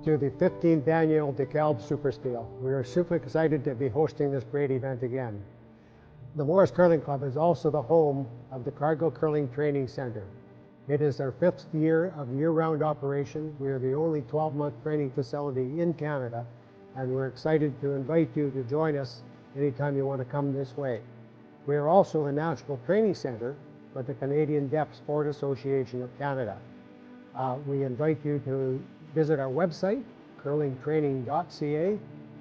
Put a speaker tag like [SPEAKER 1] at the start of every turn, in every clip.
[SPEAKER 1] to the 15th annual DEKALB Superspiel. We are super excited to be hosting this great event again. The Morris Curling Club is also the home of the Cargill Curling Training Center. It is our 5th year of year-round operation. We are the only 12-month training facility in Canada, and we're excited to invite you to join us anytime you want to come this way. We are also a national training center for the Canadian Deaf Sport Association of Canada. We invite you to visit our website, curlingtraining.ca,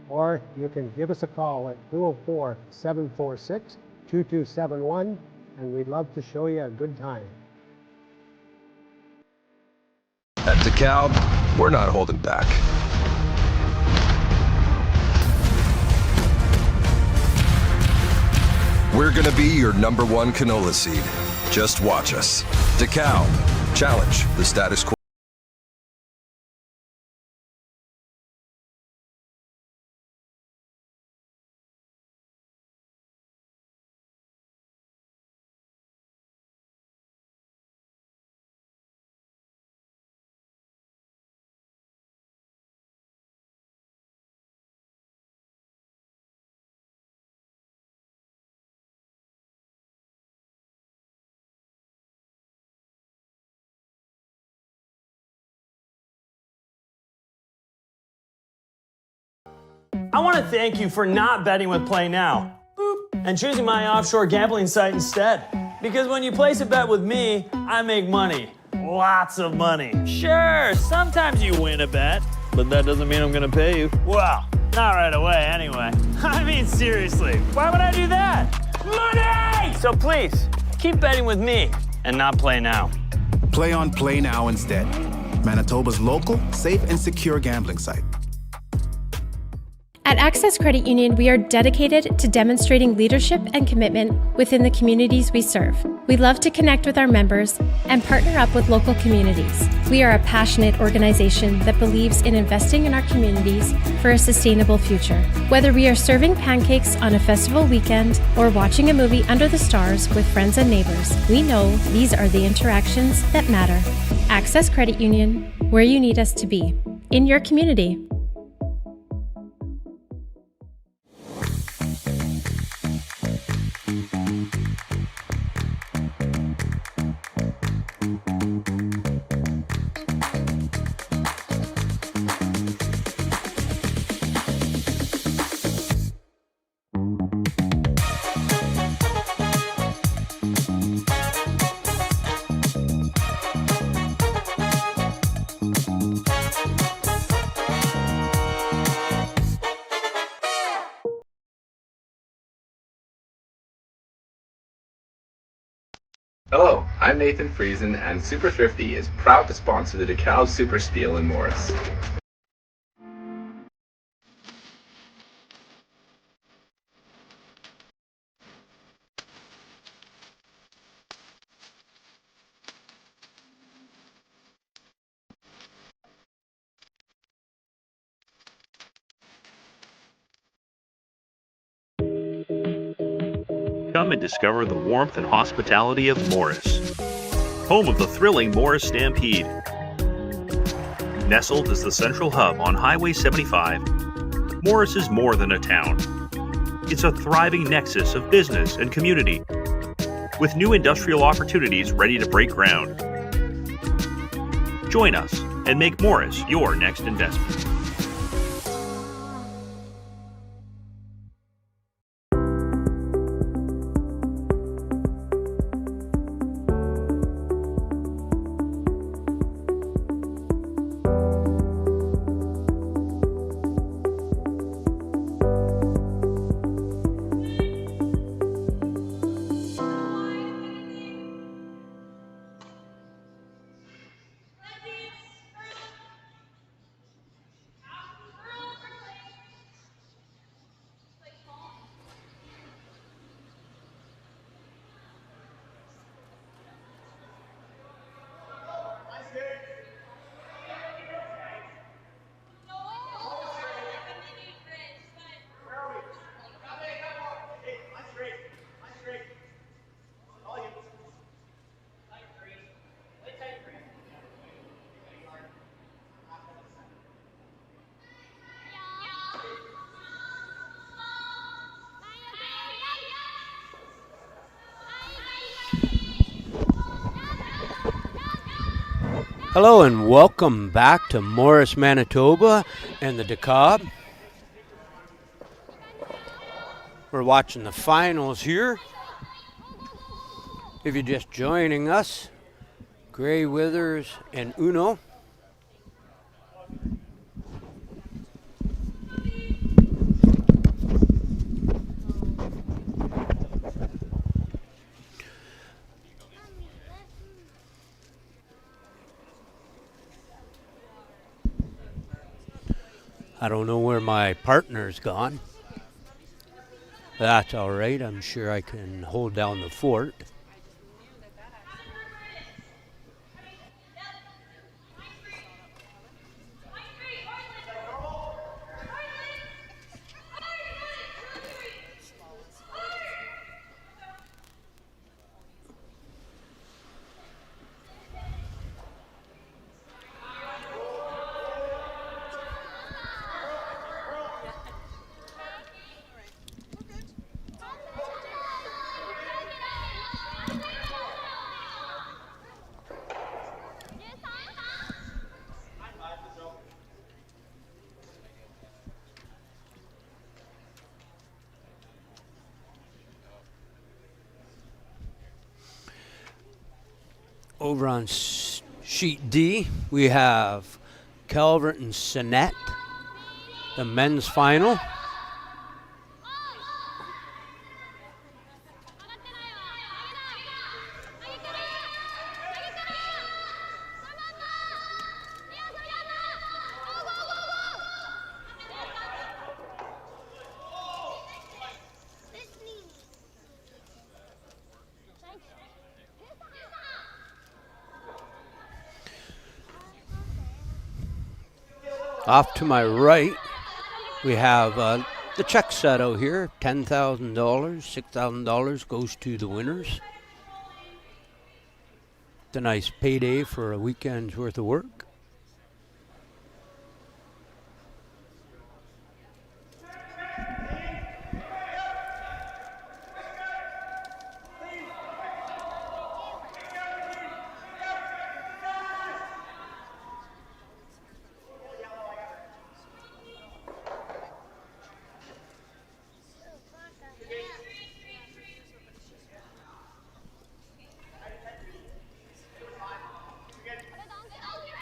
[SPEAKER 1] or you can give us a call at 204-746-2271, and we'd love to show you a good time.
[SPEAKER 2] At DEKALB, we're not holding back. We're gonna be your #1 canola seed. Just watch us. DEKALB, challenge the status quo.
[SPEAKER 3] I want to thank you for not betting with Play Now and choosing my offshore gambling site instead. Because when you place a bet with me, I make money. Lots of money. Sure, sometimes you win a bet, but that doesn't mean I'm going to pay you. Well, not right away anyway. I mean, seriously, why would I do that? Money! So please, keep betting with me and not Play Now.
[SPEAKER 4] Play on Play Now instead. Manitoba's local, safe, and secure gambling site.
[SPEAKER 5] At Access Credit Union, we are dedicated to demonstrating leadership and commitment within the communities we serve. We love to connect with our members and partner up with local communities. We are a passionate organization that believes in investing in our communities for a sustainable future. Whether we are serving pancakes on a festival weekend or watching a movie under the stars with friends and neighbors, we know these are the interactions that matter. Access Credit Union, where you need us to be, in your community.
[SPEAKER 6] Hello, I'm Nathan Friesen, and Super Thrifty is proud to sponsor the DEKALB Superspiel in Morris.
[SPEAKER 7] Come and discover the warmth and hospitality of Morris, home of the thrilling Morris Stampede. Nestled as the central hub on Highway 75, Morris is more than a town. It's a thriving nexus of business and community, with new industrial opportunities ready to break ground. Join us and make Morris your next investment.
[SPEAKER 8] Hello and welcome back to Morris, Manitoba and the DEKALB. We're watching the finals here. If you're just joining us, Gray Withers and Ueno. I don't know where my partner's gone. That's all right. I'm sure I can hold down the fort. Over on sheet D, we have Calvert and Sinet, the men's final. Off to my right, we have the check settle here, $10,000, $6,000 goes to the winners. It's a nice payday for a weekend's worth of work.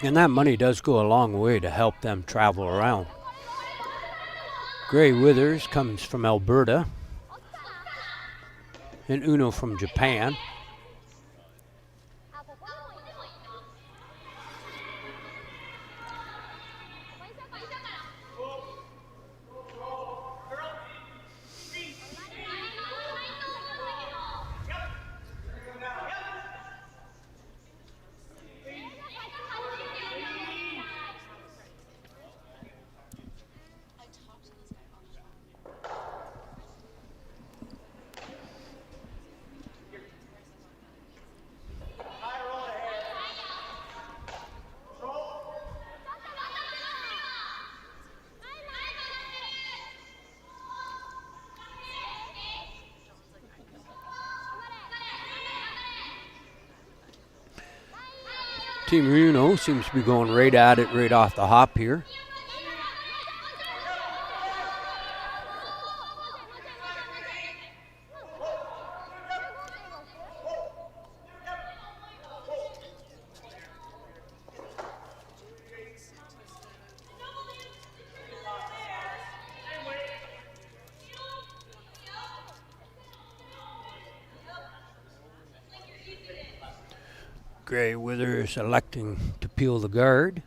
[SPEAKER 8] And that money does go a long way to help them travel around. Gray Withers comes from Alberta, and Ueno from Japan. Team Ueno seems to be going right at it right off the hop here. Gray Withers electing to peel the guard.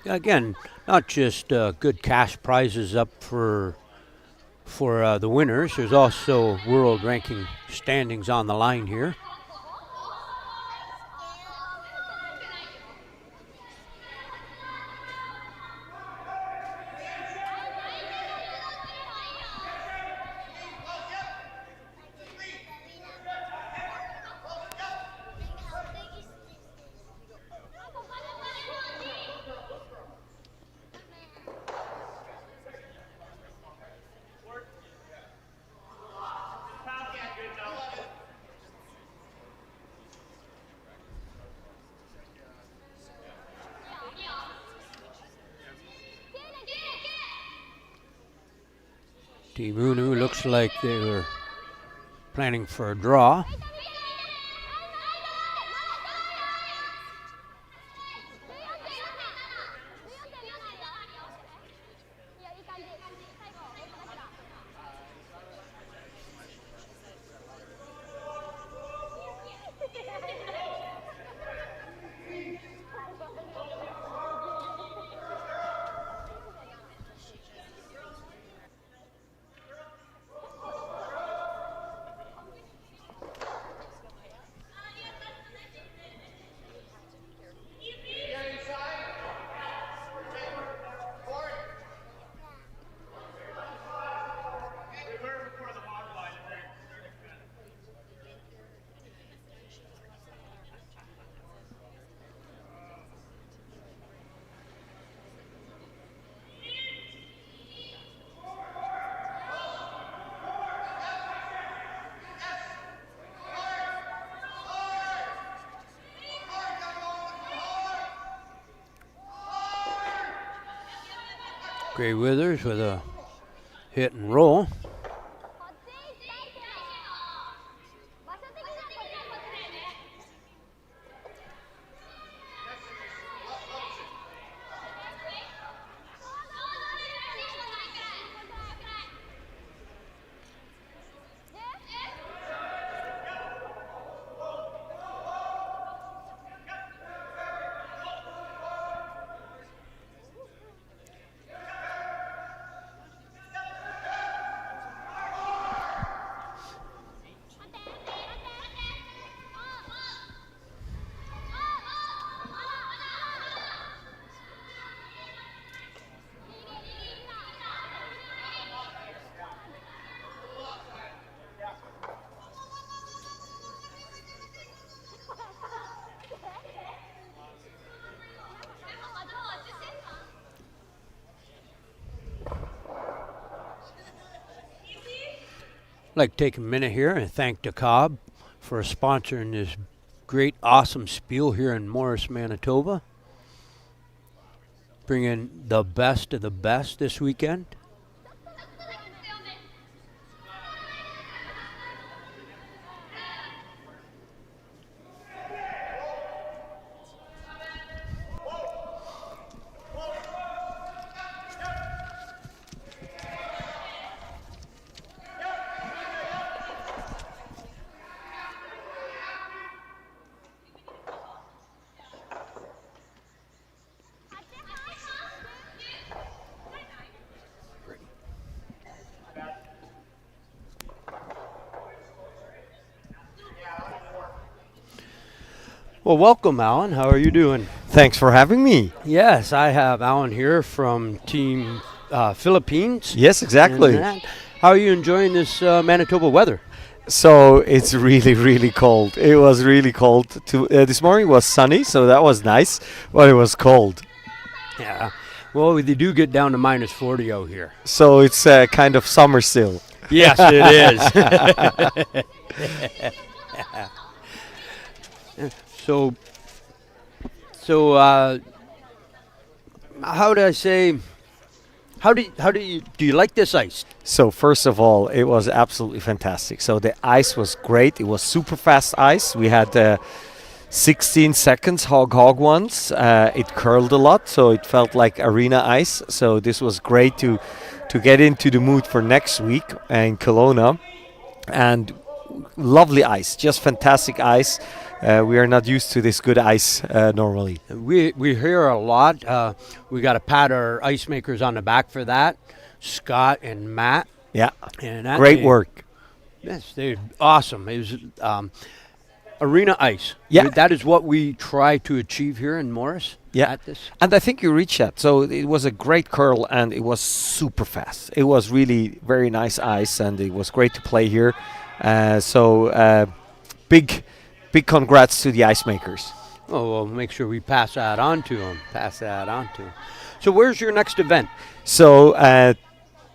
[SPEAKER 8] Again, not just good cash prizes up for the winners. There's also world ranking standings on the line here. Team Ueno looks like they were planning for a draw. Gray Withers with a hit and roll. I'd like to take a minute here and thank DEKALB for sponsoring this great, awesome Spiel here in Morris, Manitoba. Bringing the best of the best this weekend. Well, welcome, Alan. How are you doing?
[SPEAKER 9] Thanks for having me.
[SPEAKER 8] Yes, I have Alan here from Team Philippines.
[SPEAKER 9] Yes, exactly.
[SPEAKER 8] How are you enjoying this Manitoba weather?
[SPEAKER 9] So it's really, really cold. It was really cold. This morning was sunny, so that was nice, but it was cold.
[SPEAKER 8] Yeah. Well, they do get down to minus 40 out here.
[SPEAKER 9] So it's kind of summer still.
[SPEAKER 8] Yes, it is. So, how do I say? How do you like this ice?
[SPEAKER 9] So first of all, it was absolutely fantastic. So the ice was great. It was super fast ice. We had 16 seconds hog ones. It curled a lot, so it felt like arena ice. So this was great to get into the mood for next week in Kelowna. And lovely ice, just fantastic ice. We are not used to this good ice normally.
[SPEAKER 8] We hear a lot. We got to pat our ice makers on the back for that, Scott and Matt.
[SPEAKER 9] Yeah,
[SPEAKER 8] and
[SPEAKER 9] great work.
[SPEAKER 8] Yes, they're awesome. It was arena ice.
[SPEAKER 9] Yeah,
[SPEAKER 8] that is what we try to achieve here in Morris.
[SPEAKER 9] Yeah,
[SPEAKER 8] at this.
[SPEAKER 9] And I think you reached that. So it was a great curl, and it was super fast. It was really very nice ice, and it was great to play here. Big congrats to the ice makers.
[SPEAKER 8] Oh, well, make sure we pass that on to them. So where's your next event?
[SPEAKER 9] So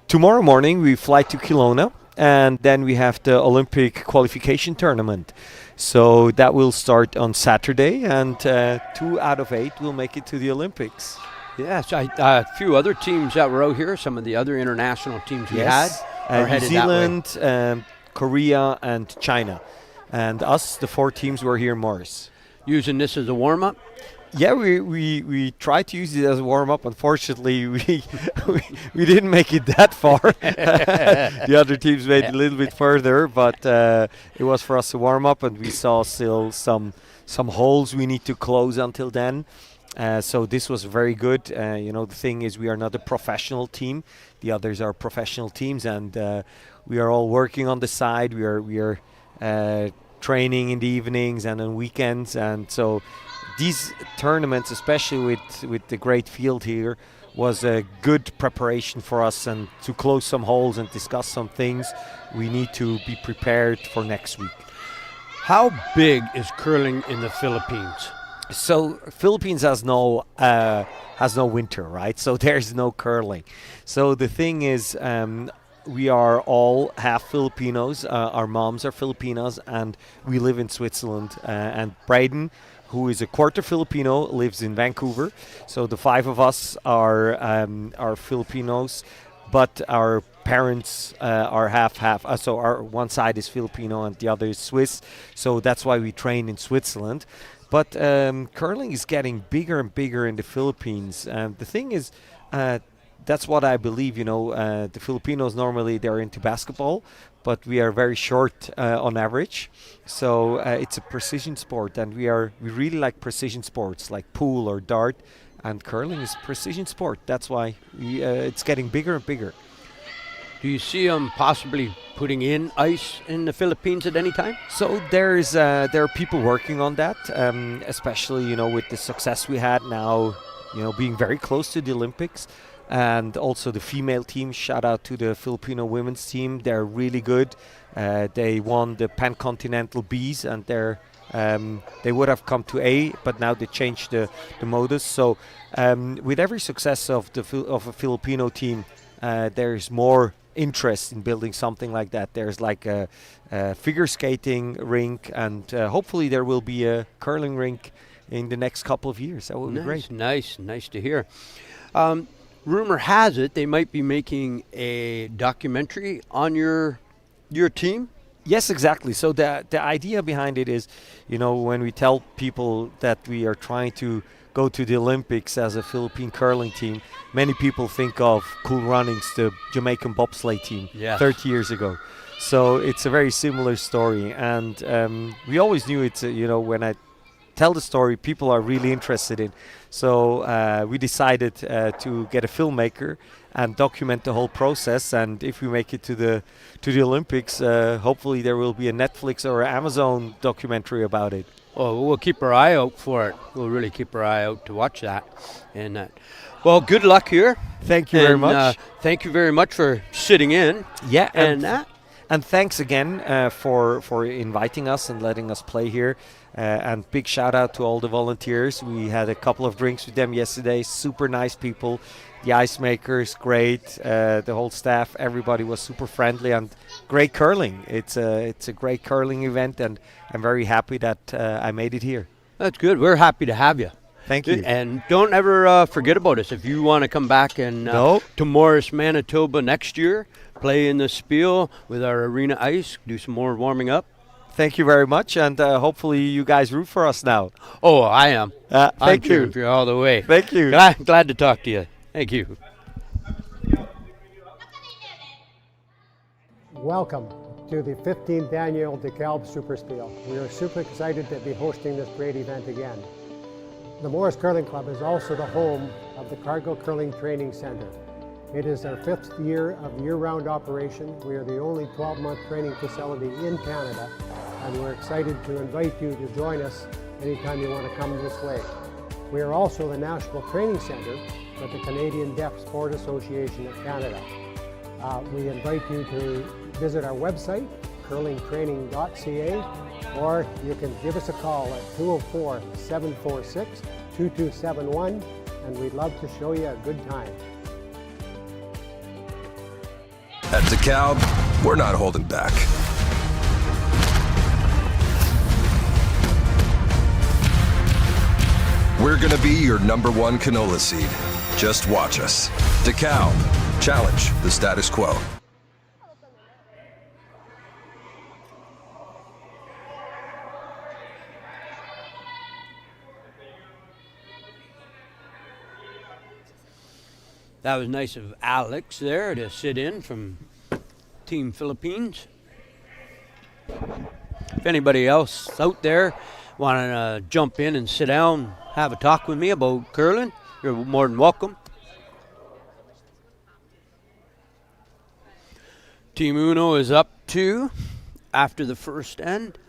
[SPEAKER 9] tomorrow morning we fly to Kelowna, and then we have the Olympic qualification tournament. So that will start on Saturday, and 2 out of 8 will make it to the Olympics.
[SPEAKER 8] Yes, a few other teams that were out here, some of the other international teams we had. Are
[SPEAKER 9] New
[SPEAKER 8] headed that way.
[SPEAKER 9] Zealand, Korea, and China. And us, the 4 teams, were here in Morris.
[SPEAKER 8] Using this as a warm-up?
[SPEAKER 9] Yeah, we tried to use it as a warm-up. Unfortunately, we didn't make it that far. The other teams made it a little bit further, but it was for us a warm-up, and we saw still some holes we need to close until then. So this was very good. The thing is, we are not a professional team. The others are professional teams, and we are all working on the side. We are training in the evenings and on weekends, and so these tournaments, especially with the great field here, was a good preparation for us, and to close some holes and discuss some things we need to be prepared for next week.
[SPEAKER 8] How big is curling in the Philippines?
[SPEAKER 9] So Philippines has no winter, right? So there's no curling. So the thing is, we are all half Filipinos. Our moms are Filipinos, and we live in Switzerland. And Braden, who is a quarter Filipino, lives in Vancouver. So the 5 of us are Filipinos, but our parents are half. So our one side is Filipino and the other is Swiss. So that's why we train in Switzerland. But curling is getting bigger and bigger in the Philippines. The thing is, that's what I believe. The Filipinos normally they're into basketball, but we are very short on average. So it's a precision sport, and we really like precision sports like pool or dart, and curling is precision sport. That's why it's getting bigger and bigger.
[SPEAKER 8] Do you see them possibly putting in ice in the Philippines at any time?
[SPEAKER 9] So there are people working on that, especially with the success we had now, being very close to the Olympics, and also the female team. Shout out to the Filipino women's team; they're really good. They won the Pan-Continental Bs, and they would have come to A, but now they changed the modus. So with every success of a Filipino team, there's more interest in building something like that. There's like a figure skating rink, and hopefully there will be a curling rink in the next couple of years. That would be great.
[SPEAKER 8] Nice to hear. Rumor has it they might be making a documentary on your team.
[SPEAKER 9] Yes, exactly. So the idea behind it is, when we tell people that we are trying to go to the Olympics as a Philippine curling team, many people think of Cool Runnings, the Jamaican bobsleigh team, 30 years ago. So it's a very similar story, and we always knew it's when I tell the story, people are really interested in. So we decided to get a filmmaker and document the whole process. And if we make it to the Olympics, hopefully there will be a Netflix or Amazon documentary about it.
[SPEAKER 8] Oh, we'll keep our eye out for it. We'll really keep our eye out to watch that. And well, good luck here.
[SPEAKER 9] Thank you very much.
[SPEAKER 8] Thank you very much for sitting in.
[SPEAKER 9] Yeah,
[SPEAKER 8] and
[SPEAKER 9] thanks again for inviting us and letting us play here. And big shout out to all the volunteers. We had a couple of drinks with them yesterday. Super nice people. The ice makers, great. The whole staff, everybody was super friendly and great curling. It's a great curling event, and I'm very happy that I made it here.
[SPEAKER 8] That's good. We're happy to have you.
[SPEAKER 9] Thank you.
[SPEAKER 8] And don't ever forget about us. If you want to come back and to Morris, Manitoba next year, play in the Spiel with our arena ice, do some more warming up.
[SPEAKER 9] Thank you very much, and hopefully you guys root for us now.
[SPEAKER 8] Oh, I am.
[SPEAKER 9] Thank you.
[SPEAKER 8] I'm for you all the way.
[SPEAKER 9] Thank you.
[SPEAKER 8] Glad to talk to you. Thank you.
[SPEAKER 1] Welcome to the 15th annual DEKALB Superspiel. We are super excited to be hosting this great event again. The Morris Curling Club is also the home of the Cargill Curling Training Center. It is our 5th year of year-round operation. We are the only 12-month training facility in Canada, and we're excited to invite you to join us anytime you want to come this way. We are also the National Training Center for the Canadian Deaf Sport Association of Canada. We invite you to visit our website, curlingtraining.ca, or you can give us a call at 204-746-2271, and we'd love to show you a good time.
[SPEAKER 2] At DEKALB, we're not holding back. We're gonna be your #1 canola seed. Just watch us. DEKALB, challenge the status quo.
[SPEAKER 8] That was nice of Alex there to sit in from Team Philippines. If anybody else out there want to jump in and sit down, have a talk with me about curling, you're more than welcome. Team Ueno is up 2 after the first end.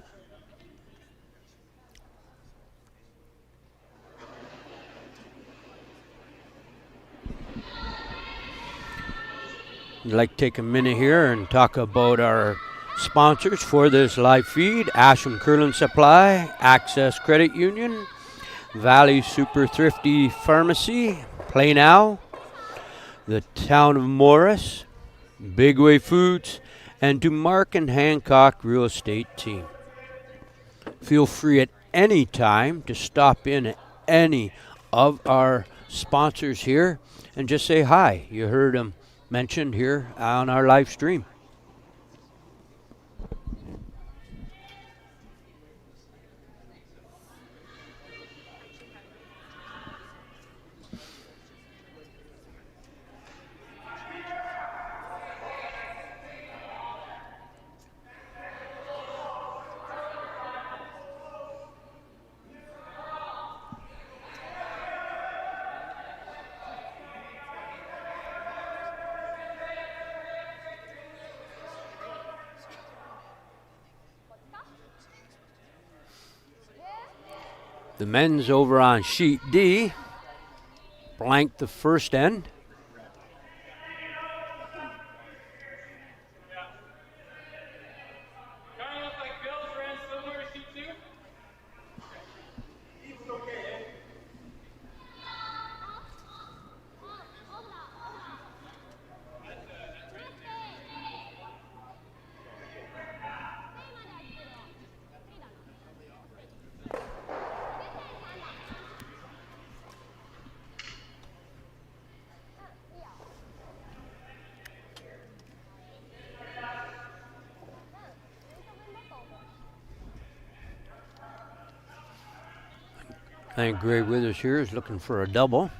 [SPEAKER 8] I'd like to take a minute here and talk about our sponsors for this live feed: Ashland Curling Supply, Access Credit Union, Valley Super Thrifty Pharmacy, Play Now, the Town of Morris, Big Way Foods, and to Mark and Hancock Real Estate Team. Feel free at any time to stop in at any of our sponsors here and just say hi. You heard them mentioned here on our live stream. The men's over on sheet D blanked the first end. I think Gray Withers here is looking for a double.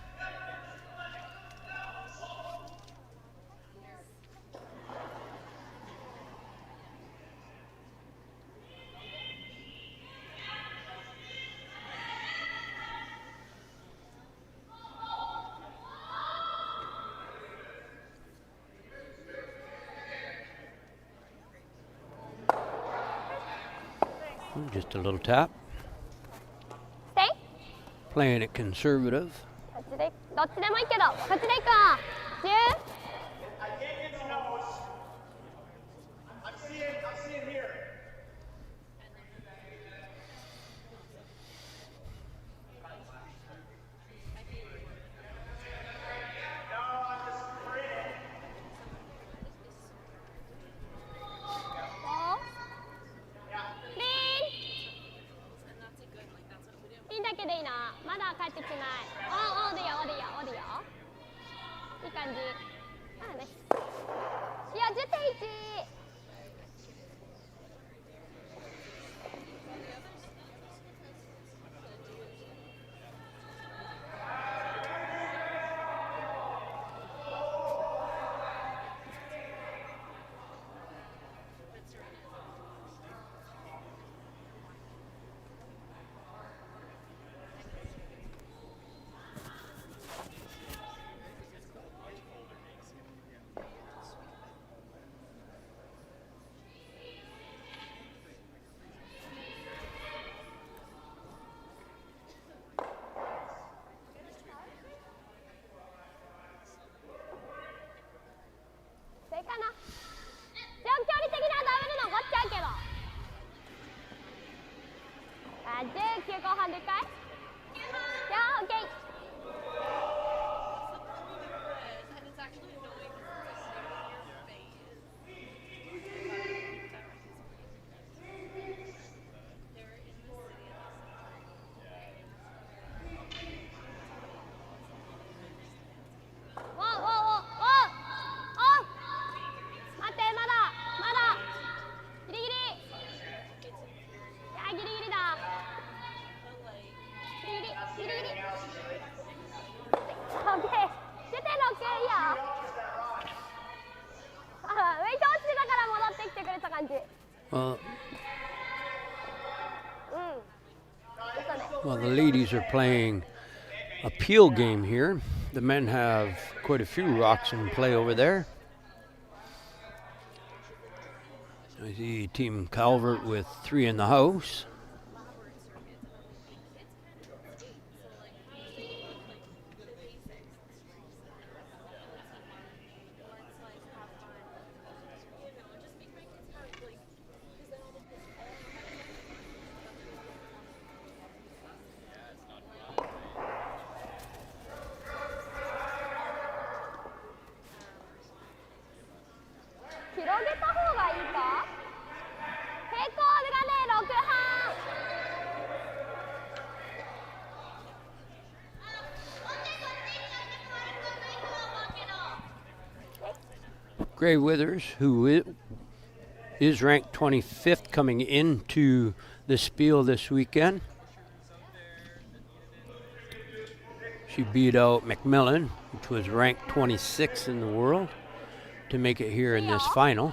[SPEAKER 8] Just a little tap. Playing it conservative.
[SPEAKER 10] どっちでもいいけど、こっちでいくわ。10。
[SPEAKER 8] Well, the ladies are playing a peel game here. The men have quite a few rocks in play over there. I see Team Calvert with 3 in the house. Gray Withers, who is ranked 25th coming into the Spiel this weekend. She beat out McMillan, which was ranked 26th in the world, to make it here in this final.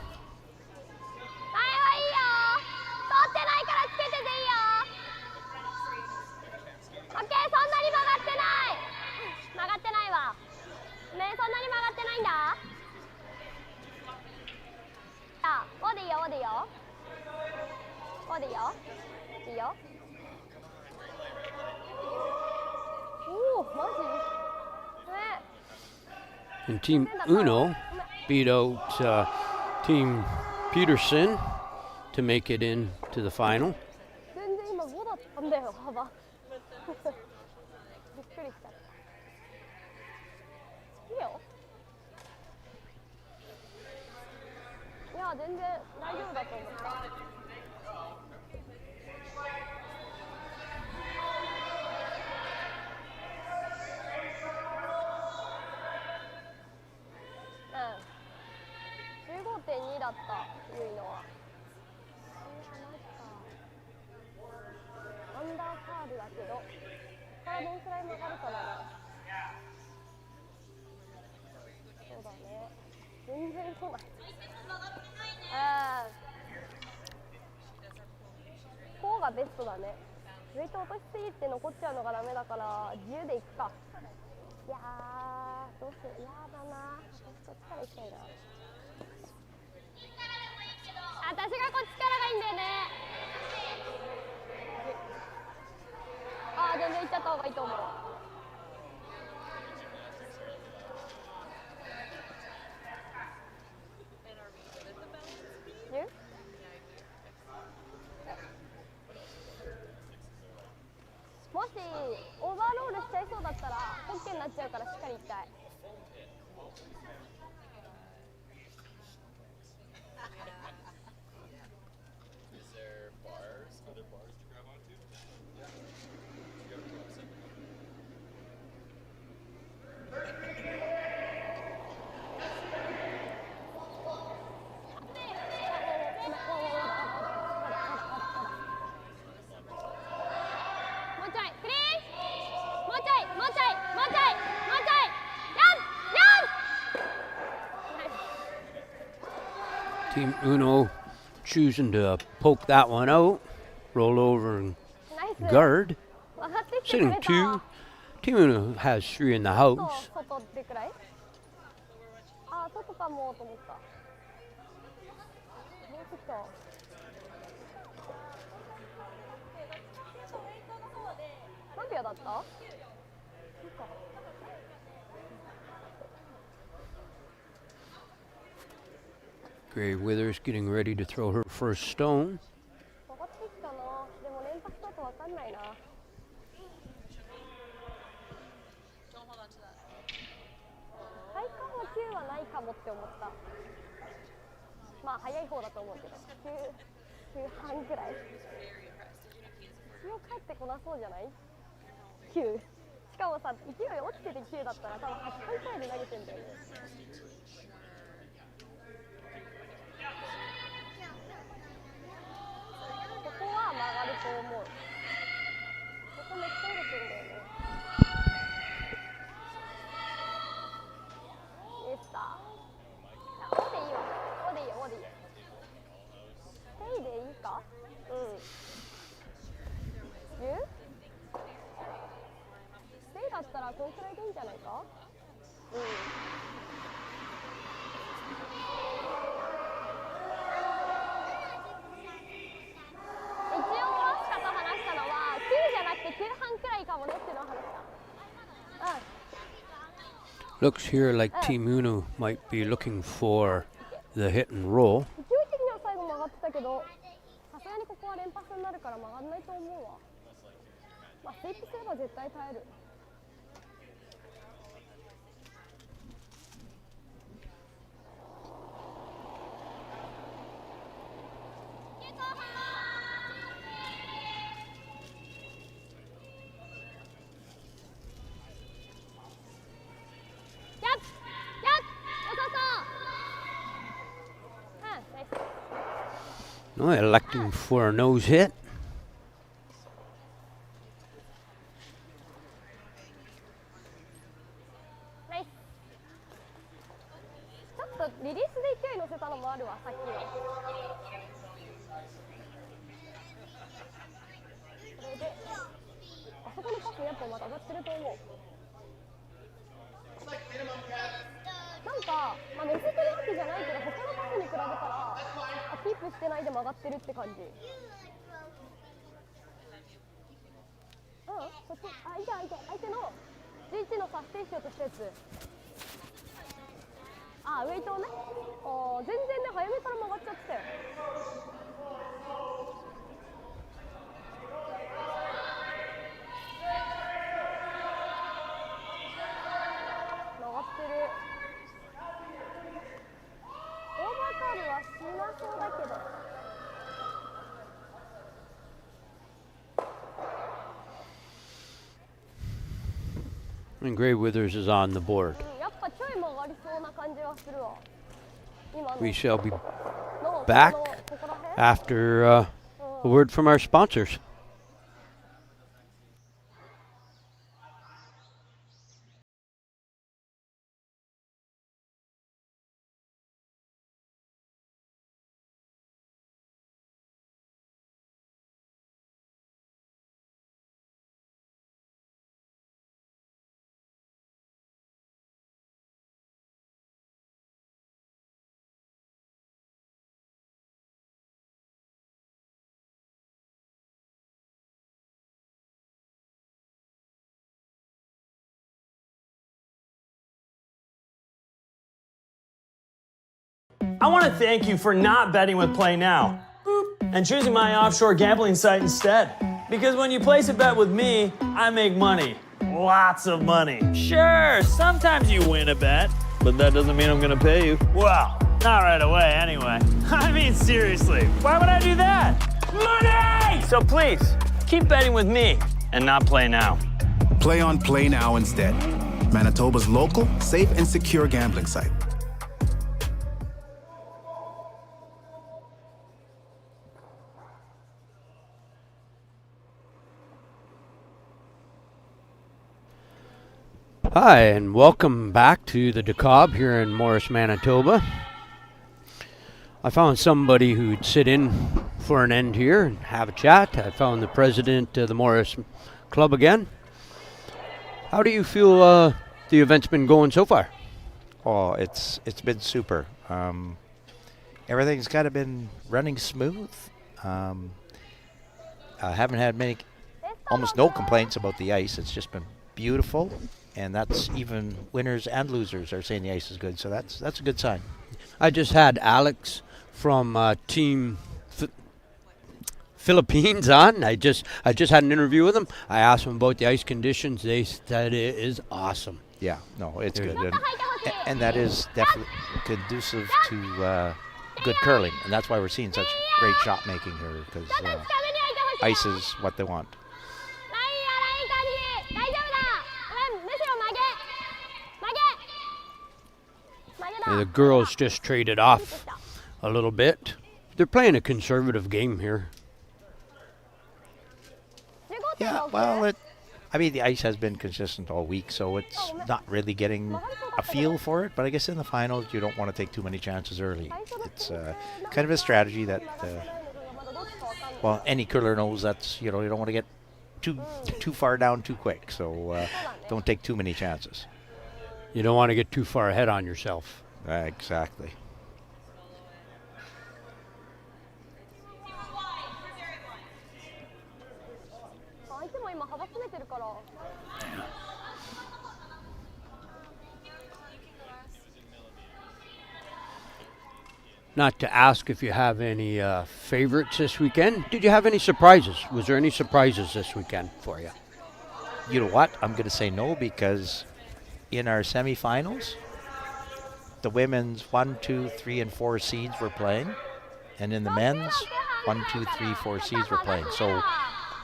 [SPEAKER 8] And Team Ueno beat out Team Peterson to make it into the final. Team Ueno choosing to poke that one out, roll over and guard. Sitting 2. Team Ueno has 3 in the house. Gray Withers getting ready to throw her first stone.
[SPEAKER 10] そのくらいでいいんじゃないか。うん。一応アスカと話したのは9じゃなくて9半くらいかもねっていうのを話した。うん。
[SPEAKER 8] Looks here like Team Ueno might be looking for the hit and roll.
[SPEAKER 10] 勢い的には最後曲がってたけど、さすがにここは連発になるから曲がんないと思うわ。まあスイープすれば絶対耐える。
[SPEAKER 8] No, electing for a nose hit.
[SPEAKER 10] ナイス。ちょっとリリースで勢い乗せたのもあるわ、さっきの。これで、あそこのパスやっぱまた上がってると思う。なんか、まあ、乗せてるわけじゃないけど、他のパスに比べたら、キープしてないで曲がってるって感じ。うん、そっち、相手の11のさ、ステイしようとしたやつ。あ、ウェイトをね。全然ね、早めから曲がっちゃってたよ。曲がってる。オーバーカールはしなそうだけど。
[SPEAKER 8] And Gray Withers is on the board.
[SPEAKER 10] やっぱちょい曲がりそうな感じはするわ。今の
[SPEAKER 8] We shall be
[SPEAKER 10] の
[SPEAKER 8] back
[SPEAKER 10] ここら辺
[SPEAKER 8] after a word from our sponsors.
[SPEAKER 3] I want to thank you for not betting with Play Now and choosing my offshore gambling site instead. Because when you place a bet with me, I make money. Lots of money. Sure, sometimes you win a bet, but that doesn't mean I'm going to pay you. Well, not right away anyway. I mean, seriously, why would I do that? Money! So please, keep betting with me and not Play Now.
[SPEAKER 4] Play on Play Now instead. Manitoba's local, safe, and secure gambling site.
[SPEAKER 8] Hi, and welcome back to the DEKALB here in Morris, Manitoba. I found somebody who'd sit in for an end here and have a chat. I found the president of the Morris Club again. How do you feel the event's been going so far?
[SPEAKER 11] Oh, it's been super. Everything's kind of been running smooth. I haven't had almost no complaints about the ice. It's just been beautiful. And that's even winners and losers are saying the ice is good, so that's a good sign.
[SPEAKER 8] I just had Alex from Team Philippines on. I just had an interview with him. I asked him about the ice conditions. They said it is awesome.
[SPEAKER 11] Yeah, no, it's good, and that is definitely conducive to good curling, and that's why we're seeing such great shot making here, because ice is what they want.
[SPEAKER 8] The girls just traded off a little bit. They're playing a conservative game here.
[SPEAKER 11] Yeah, well, the ice has been consistent all week, so it's not really getting a feel for it. But I guess in the finals, you don't want to take too many chances early. It's kind of a strategy that, any curler knows. That's you don't want to get too far down too quick. So don't take too many chances.
[SPEAKER 8] You don't want to get too far ahead on yourself.
[SPEAKER 11] Exactly.
[SPEAKER 8] Not to ask if you have any favorites this weekend. Did you have any surprises? Was there any surprises this weekend for you?
[SPEAKER 11] You know what? I'm going to say no, because in our semifinals, the women's 1, 2, 3, and 4 seeds were playing, and in the men's 1, 2, 3, 4 seeds were playing. So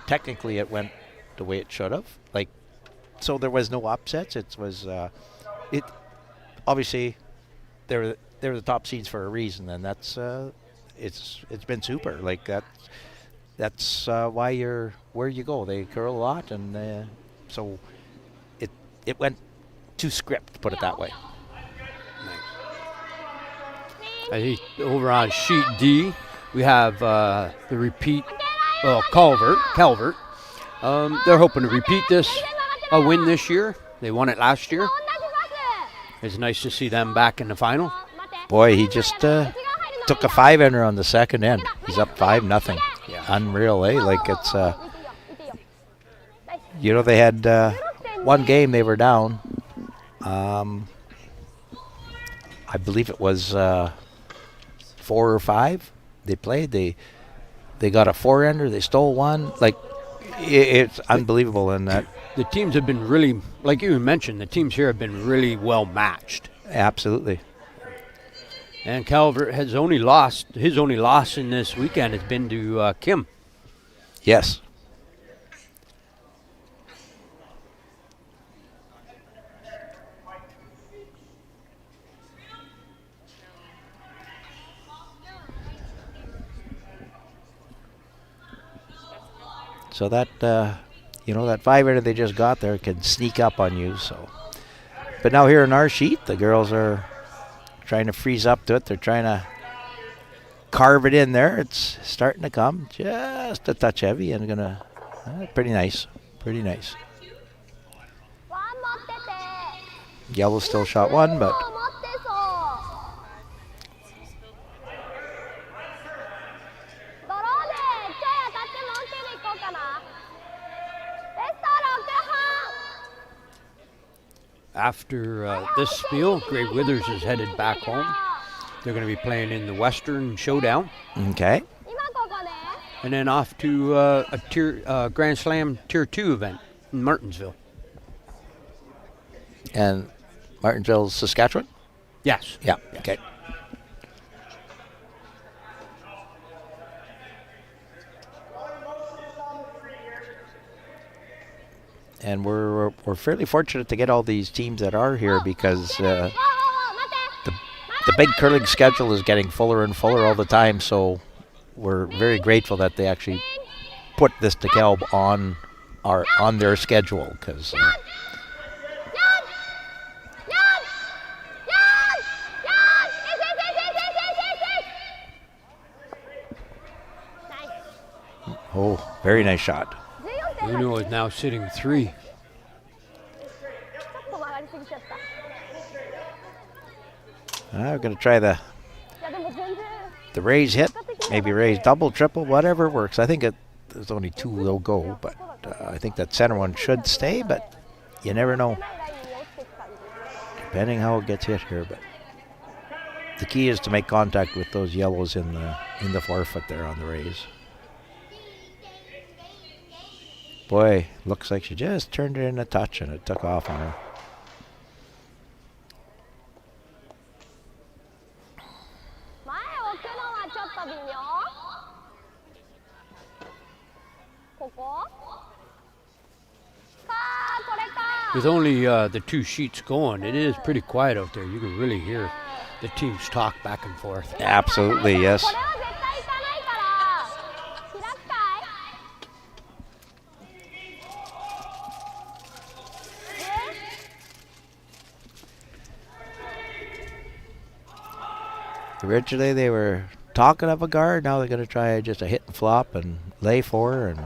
[SPEAKER 11] technically, it went the way it should have. Like, so there was no upsets. It was obviously they're the top seeds for a reason, and that's it's been super. Like that's why you're where you go. They curl a lot, and so it went to script, put it that way.
[SPEAKER 8] I think over on sheet D, we have the repeat. Calvert. They're hoping to repeat a win this year. They won it last year. It's nice to see them back in the final.
[SPEAKER 11] Boy, he just took a 5-ender on the second end. He's up 5-0. Yeah. Unreal, eh? Like it's, they had one game they were down. I believe it was 4 or 5. They played. They got a 4-ender. They stole one. Like it's unbelievable. And that
[SPEAKER 8] the teams have been really, like you mentioned, the teams here have been really well matched.
[SPEAKER 11] Absolutely.
[SPEAKER 8] And Calvert has his only loss in this weekend has been to Kim.
[SPEAKER 11] Yes. So that that 5-ender they just got there can sneak up on you. So, but now here in our sheet, the girls are trying to freeze up to it. They're trying to carve it in there. It's starting to come just a touch heavy and gonna pretty nice. Yellow still shot one, but
[SPEAKER 8] after this Spiel, Greg Withers is headed back home. They're going to be playing in the Western Showdown.
[SPEAKER 11] Okay.
[SPEAKER 8] And then off to a Grand Slam Tier 2 event in Martinsville.
[SPEAKER 11] And Martinsville, Saskatchewan?
[SPEAKER 8] Yes.
[SPEAKER 11] Yeah, okay. And we're fairly fortunate to get all these teams that are here, because the big curling schedule is getting fuller and fuller all the time. So we're very grateful that they actually put this DEKALB on their schedule, because. Oh, very nice shot.
[SPEAKER 8] Ueno is now sitting 3.
[SPEAKER 11] We're going to try the raise hit, maybe raise double, triple, whatever works. I think there's only 2 they'll go, but I think that center one should stay, but you never know, depending how it gets hit here. But the key is to make contact with those yellows in the forefoot there on the raise. Boy, looks like she just turned it in a touch and it took off on her.
[SPEAKER 8] With only the 2 sheets going, it is pretty quiet out there. You can really hear the teams talk back and forth.
[SPEAKER 11] Absolutely, yes. Originally they were talking up a guard. Now they're going to try just a hit and flop and lay 4. And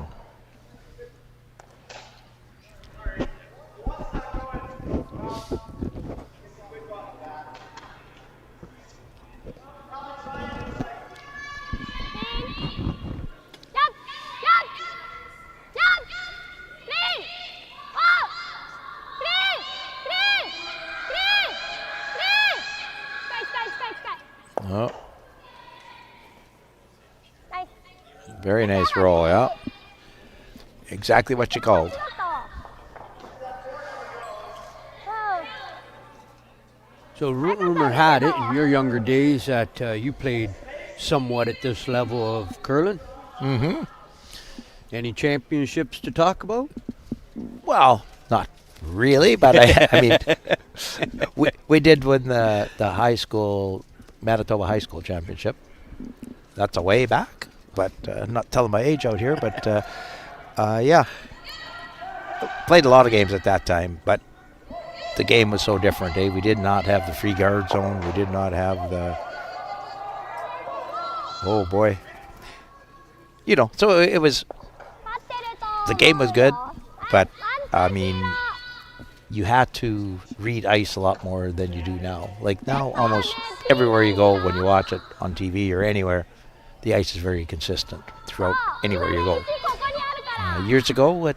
[SPEAKER 11] Oh. Very nice roll, yeah. Exactly what you called.
[SPEAKER 8] So rumor had it in your younger days that you played somewhat at this level of curling.
[SPEAKER 11] Mm-hmm.
[SPEAKER 8] Any championships to talk about?
[SPEAKER 11] Well, not really, but I mean, we did win the high school, Manitoba High School Championship. That's a way back, but I'm not telling my age out here, but yeah. Played a lot of games at that time, but the game was so different, eh? We did not have the free guard zone. We did not have the... Oh, boy. You know, so it was... The game was good, but, I mean, you had to read ice a lot more than you do now. Like now, almost everywhere you go when you watch it on TV or anywhere, the ice is very consistent throughout anywhere you go. Years ago,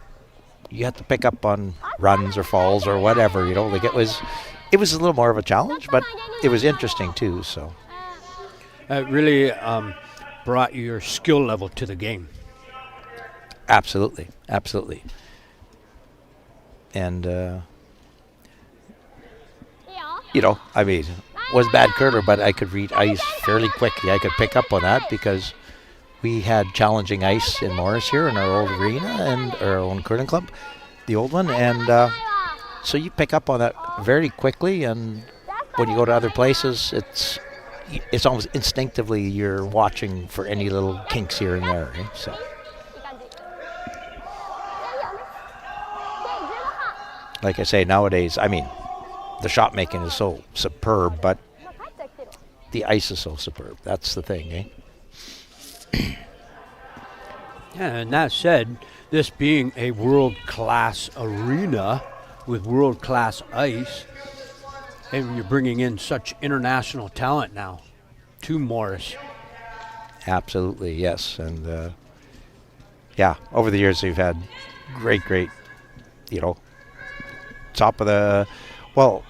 [SPEAKER 11] you had to pick up on runs or falls or whatever, you know. Like it was a little more of a challenge, but it was interesting too. So
[SPEAKER 8] it really brought your skill level to the game.
[SPEAKER 11] Absolutely. And you know, I mean, was bad curler, but I could read ice fairly quickly. I could pick up on that because we had challenging ice in Morris here in our old arena and our own curling club, the old one, and so you pick up on that very quickly. And when you go to other places, it's almost instinctively you're watching for any little kinks here and there. Eh? So, like I say, nowadays, I mean, the shot making is so superb, but the ice is so superb. That's the thing, eh?
[SPEAKER 8] Yeah, and that said, this being a world-class arena with world-class ice, and you're bringing in such international talent now to Morris.
[SPEAKER 11] Absolutely, yes. And, yeah, over the years we've had great, you know, top of the, well,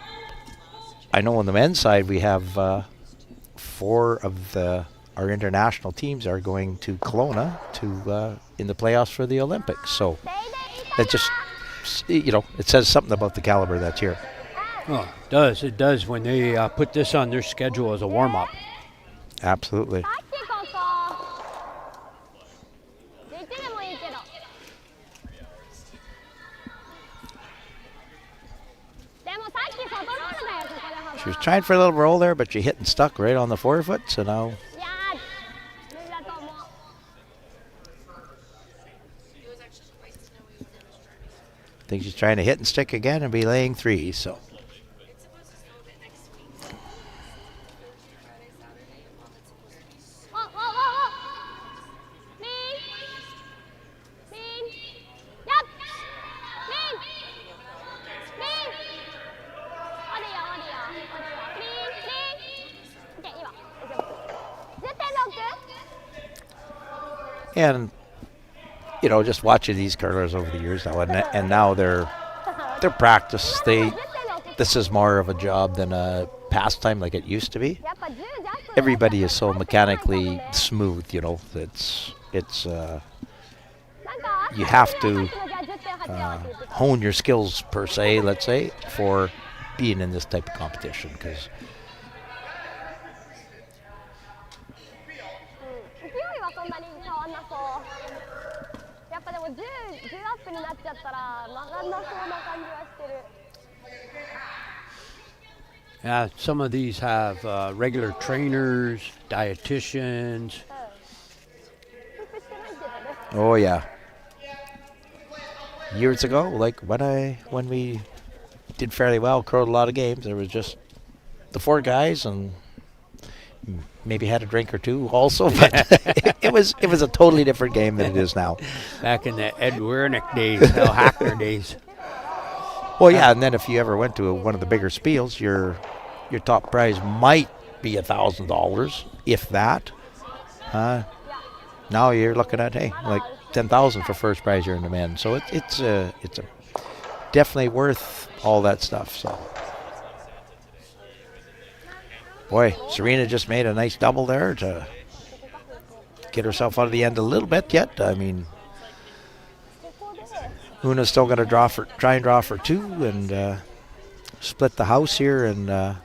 [SPEAKER 11] I know on the men's side we have 4 of our international teams are going to Kelowna to in the playoffs for the Olympics. So it just, you know, it says something about the caliber that's here.
[SPEAKER 8] Oh, it does when they put this on their schedule as a warm-up.
[SPEAKER 11] Absolutely. She was trying for a little roll there, but she hit and stuck right on the forefoot, so now... I think she's trying to hit and stick again and be laying 3, so... And, you know, just watching these curlers over the years now, and now their practice, this is more of a job than a pastime like it used to be. Everybody is so mechanically smooth, you know. It's you have to hone your skills per se, let's say, for being in this type of competition, because
[SPEAKER 8] yeah, some of these have regular trainers, dietitians.
[SPEAKER 11] Oh yeah. Years ago, like when we did fairly well, curled a lot of games, there was just the 4 guys and maybe had a drink or 2 also, but it was a totally different game than it is now.
[SPEAKER 8] Back in the Ed Wernick days, Hal Hackner days.
[SPEAKER 11] Well, yeah, and then if you ever went to one of the bigger spiels, your top prize might be $1,000, if that. Now you're looking at, hey, like 10,000 for first prize here in the men. So it's definitely worth all that stuff. So, boy, Serena just made a nice double there to get herself out of the end a little bit yet. I mean, Una's still going to try and draw for two and split the house here and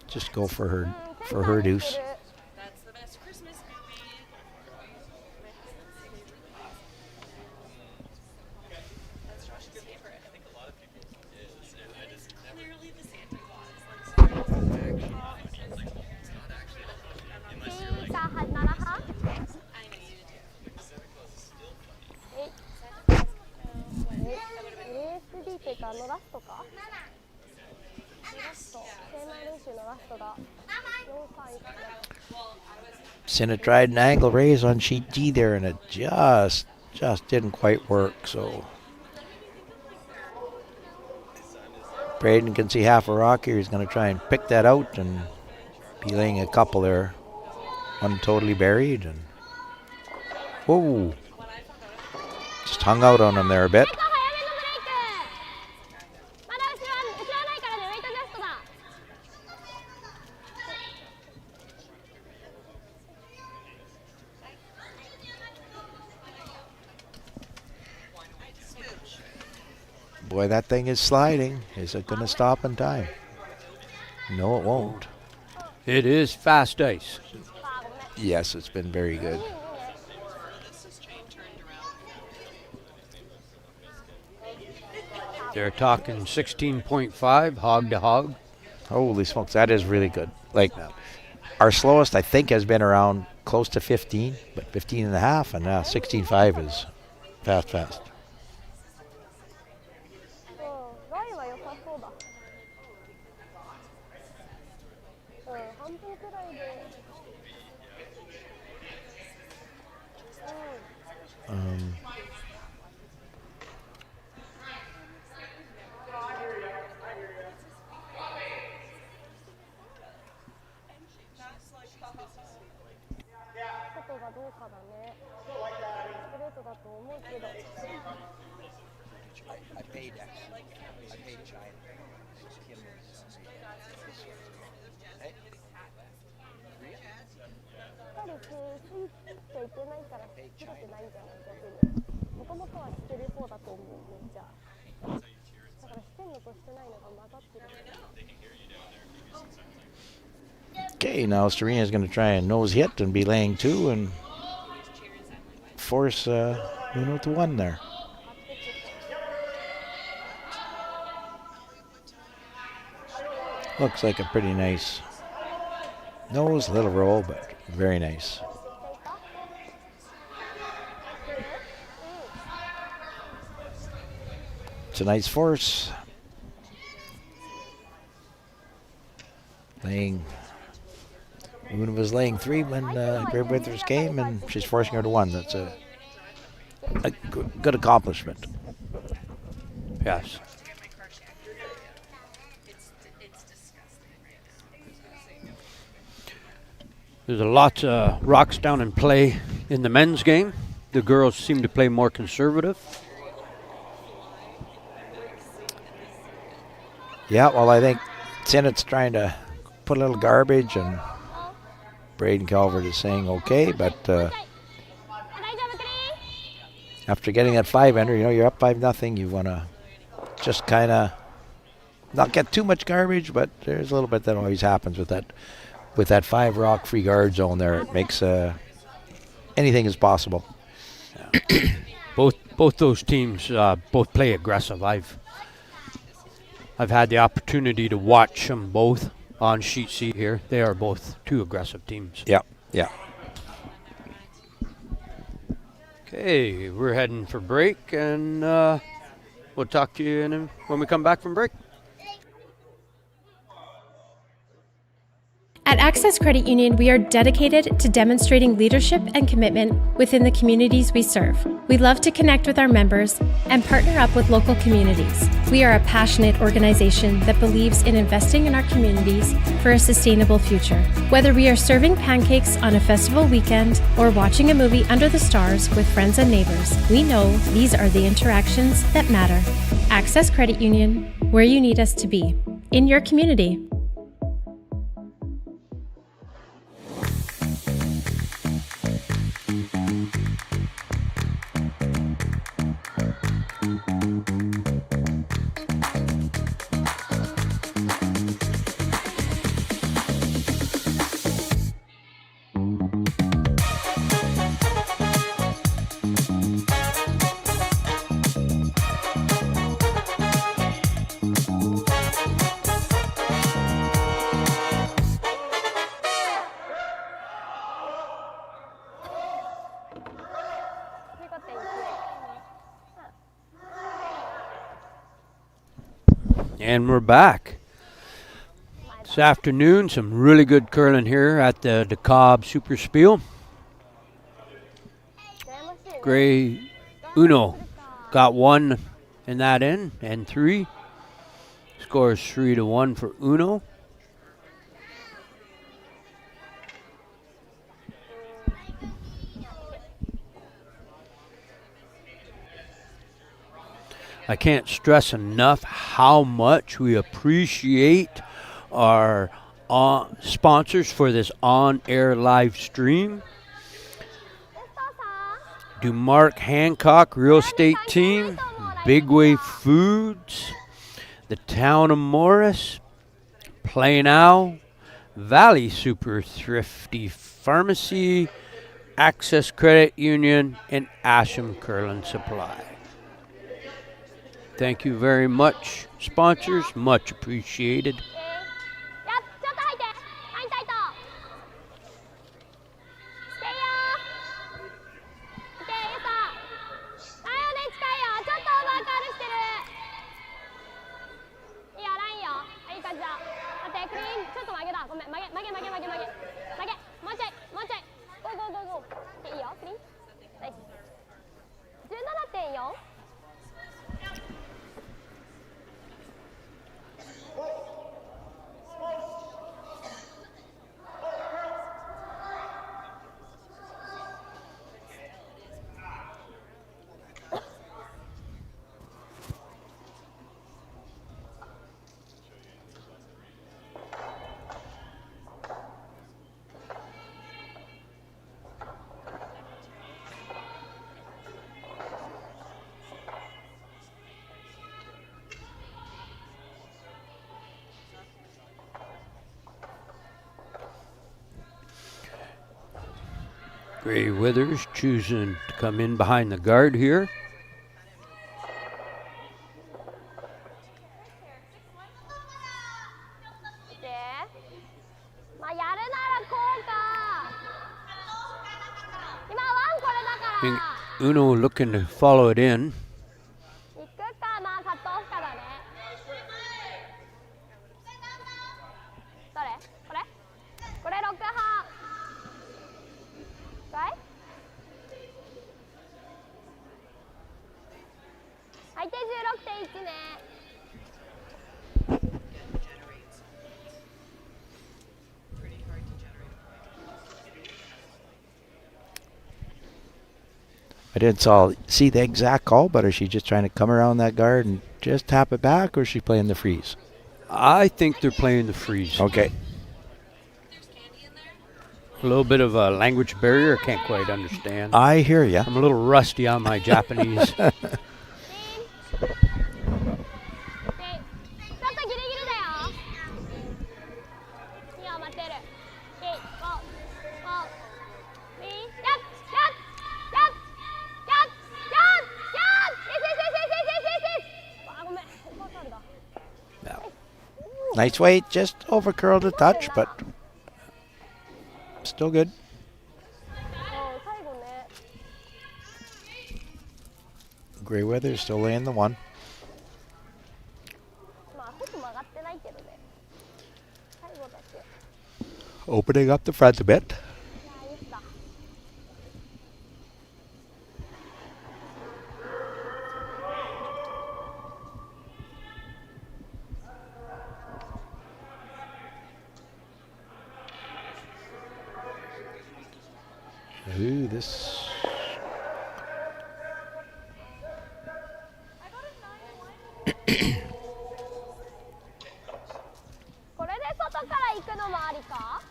[SPEAKER 11] just go for her deuce. Senna tried an angle raise on sheet D there, and it just didn't quite work. So Braden can see half a rock here. He's going to try and pick that out and be laying a couple there. One totally buried, and whoa, just hung out on him there a bit. Boy, that thing is sliding. Is it going to stop in time? No, it won't.
[SPEAKER 8] It is fast ice.
[SPEAKER 11] Yes, it's been very good.
[SPEAKER 8] They're talking 16.5, hog to hog.
[SPEAKER 11] Holy smokes, that is really good. Like, our slowest, I think, has been around close to 15, but 15 and a half, and now 16.5 is fast. Okay, now Serena's going to try and nose hit and be laying two and force Uno to one there. Looks like a pretty nice nose, little roll, but very nice. It's a nice force. Una was laying three when Greg Withers came, and she's forcing her to one. That's a good accomplishment.
[SPEAKER 8] Yes. There's a lot of rocks down in play in the men's game. The girls seem to play more conservative.
[SPEAKER 11] Yeah, well, I think Sennett's trying to put a little garbage, and Braden Calvert is saying okay, but after getting that 5-ender, you're up 5-0. You want to just kind of not get too much garbage, but there's a little bit that always happens with that 5 rock free guard zone there. It makes anything is possible.
[SPEAKER 8] Yeah. both those teams both play aggressive. I've had the opportunity to watch them both on sheet C here. They are both two aggressive teams.
[SPEAKER 11] Yeah.
[SPEAKER 8] Okay, we're heading for break, and we'll talk to you when we come back from break.
[SPEAKER 5] At Access Credit Union, we are dedicated to demonstrating leadership and commitment within the communities we serve. We love to connect with our members and partner up with local communities. We are a passionate organization that believes in investing in our communities for a sustainable future. Whether we are serving pancakes on a festival weekend or watching a movie under the stars with friends and neighbors, we know these are the interactions that matter. Access Credit Union, where you need us to be, in your community.
[SPEAKER 8] And we're back. This afternoon, some really good curling here at the DEKALB Superspiel. Gray Ueno got one in that end, and 3. Score is 3-1 for Ueno. I can't stress enough how much we appreciate our sponsors for this on-air live stream. DuMark Hancock Real Estate Team, Big Wave Foods, the Town of Morris, Play Now, Valley Super Thrifty Pharmacy, Access Credit Union, and Asham Curlin Supply. Thank you very much, sponsors. Much appreciated. Gray Withers choosing to come in behind the guard here. Ueno looking to follow it in.
[SPEAKER 11] I didn't see the exact call, but is she just trying to come around that guard and just tap it back, or is she playing the freeze?
[SPEAKER 8] I think they're playing the freeze.
[SPEAKER 11] Okay.
[SPEAKER 8] A little bit of a language barrier, I can't quite understand.
[SPEAKER 11] I hear you.
[SPEAKER 8] I'm a little rusty on my Japanese.
[SPEAKER 11] Nice weight, just over curled a touch, but still good. Gray Weather still laying the 1. opening up the front a bit. Ooh, this.
[SPEAKER 10] これで外から行くのもありか？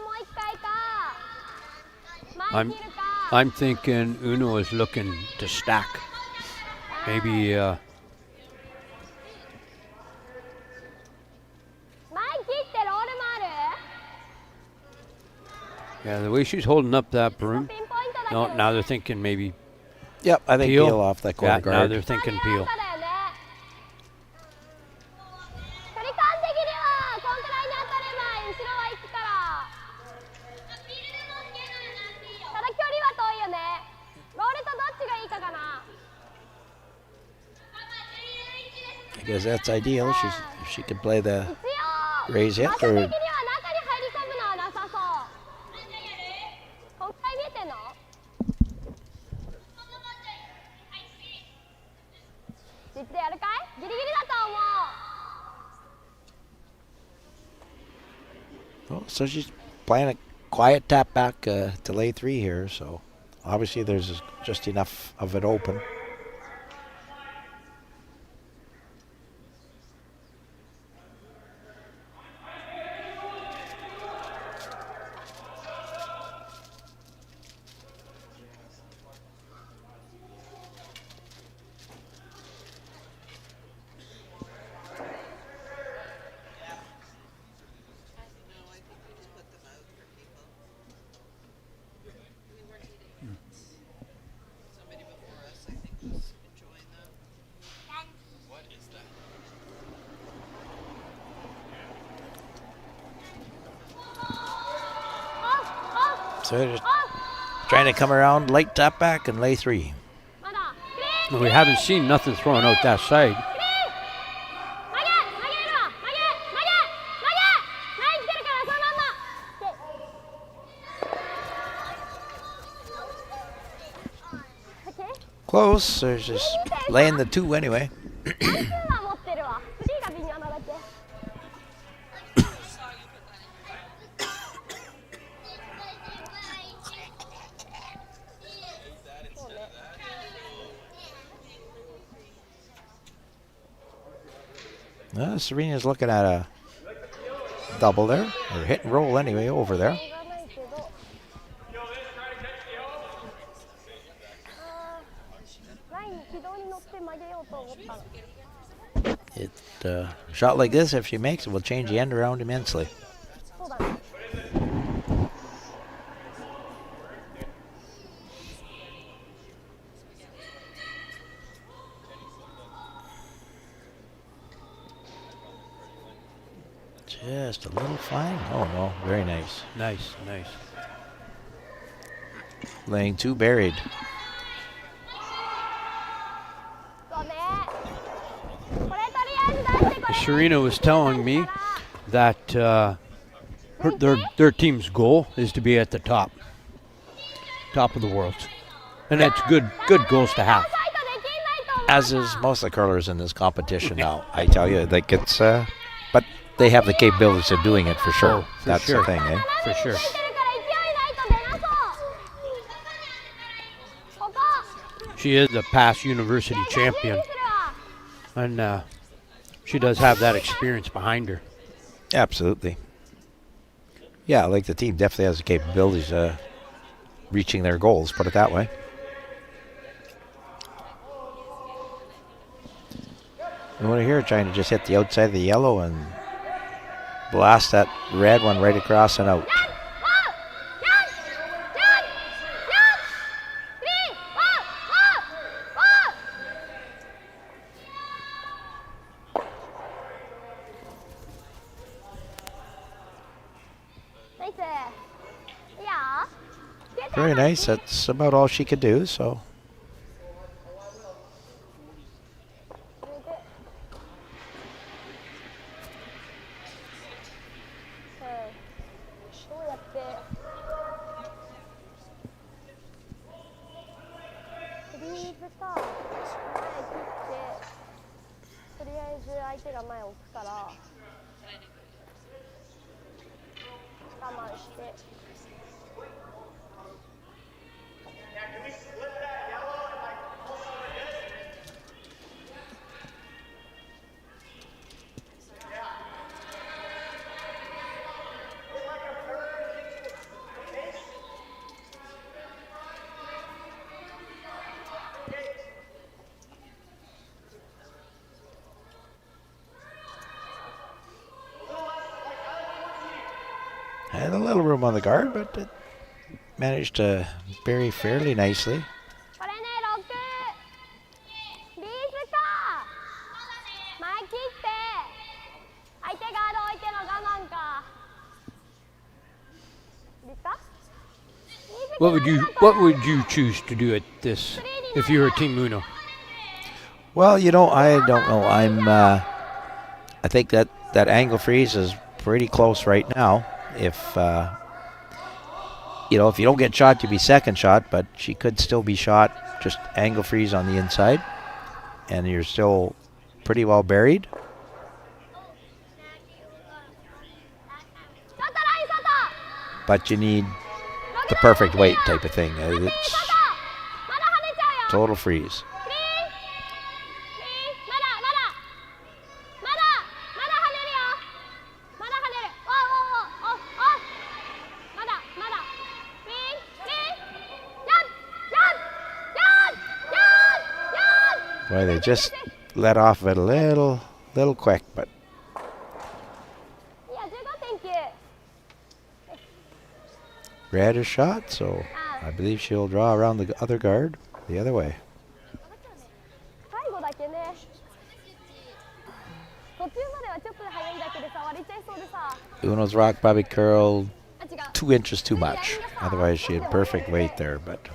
[SPEAKER 10] もう一回か。前に切るか。
[SPEAKER 8] I'm thinking Ueno is looking to stack. Maybe
[SPEAKER 10] 前切ってロールもある？
[SPEAKER 8] yeah, the way she's holding up that broom.
[SPEAKER 10] ピンポイントだけど。
[SPEAKER 8] No, now they're thinking maybe
[SPEAKER 11] Yep, I think
[SPEAKER 8] Peel.
[SPEAKER 11] Peel off that corner
[SPEAKER 8] Yeah, now
[SPEAKER 11] guard.
[SPEAKER 8] they're thinking Peel.
[SPEAKER 10] だよね。距離感的にはこんくらいに当たれば後ろは行くから。ただ距離は遠いよね。ロールとどっちがいいかかな。
[SPEAKER 11] I guess that's ideal. If she could play the
[SPEAKER 10] 一応
[SPEAKER 11] raise hit
[SPEAKER 10] 場所的には中に入り込む
[SPEAKER 11] or
[SPEAKER 10] のはなさそう。こんくらい見えてんの？ 実でやるかい？ギリギリだと思う。
[SPEAKER 11] well, so she's playing a quiet tap back to lay 3 here. So obviously there's just enough of it open. So they're just trying to come around, light tap back, and lay 3.
[SPEAKER 8] we haven't seen nothing thrown out that side.
[SPEAKER 11] Close. They're just laying the 2 anyway.
[SPEAKER 10] は持ってるわ。3が微妙なだけ。
[SPEAKER 11] Serena's looking at a double there, or hit and roll anyway over there. A shot like this, if she makes it, will change the end around immensely. Just a little fine. Oh no, very nice.
[SPEAKER 8] Nice, nice.
[SPEAKER 11] Laying 2 buried.
[SPEAKER 8] Serena was telling me that their team's goal is to be at the top of the world, and that's good goals to have.
[SPEAKER 11] As is most of the curlers in this competition now. I tell you, like it's, but they have the capabilities of doing it for sure.
[SPEAKER 8] Oh, for
[SPEAKER 11] That's
[SPEAKER 8] sure.
[SPEAKER 11] the thing, eh?
[SPEAKER 8] For sure. She is a past university champion, and she does have that experience behind her.
[SPEAKER 11] Absolutely. Yeah, like the team definitely has the capabilities of reaching their goals, put it that way. You want to hear trying to just hit the outside of the yellow and blast that red one right across and out. Very nice. That's about all she could do, so.
[SPEAKER 10] 前置くから我慢して。
[SPEAKER 11] Had a little room on the guard, but it managed to bury fairly nicely.
[SPEAKER 10] これね、6。ビーズか。前切って。相手ガード置いての我慢か。ビーズか。
[SPEAKER 8] What would you choose to do at this if you were Team Ueno?
[SPEAKER 11] Well, I don't know. I think that angle freeze is pretty close right now. If if you don't get shot, you'd be second shot, but she could still be shot. Just angle freeze on the inside, and you're still pretty well buried. But you need the perfect weight type of thing. It's total freeze. Boy, they just let off of it a little quick, but Red is shot, so I believe she'll draw around the other guard the other way. Ueno's rock probably curled 2 inches too much. Otherwise, she had perfect weight there, but.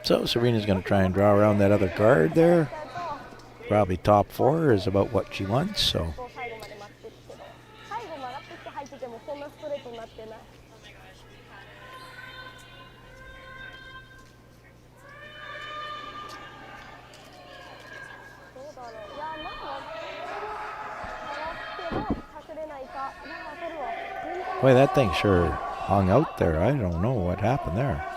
[SPEAKER 11] So Serena's going to try and draw around that other guard there. Probably top 4 is about what she wants, so. Boy, that thing sure hung out there. I don't know what happened there.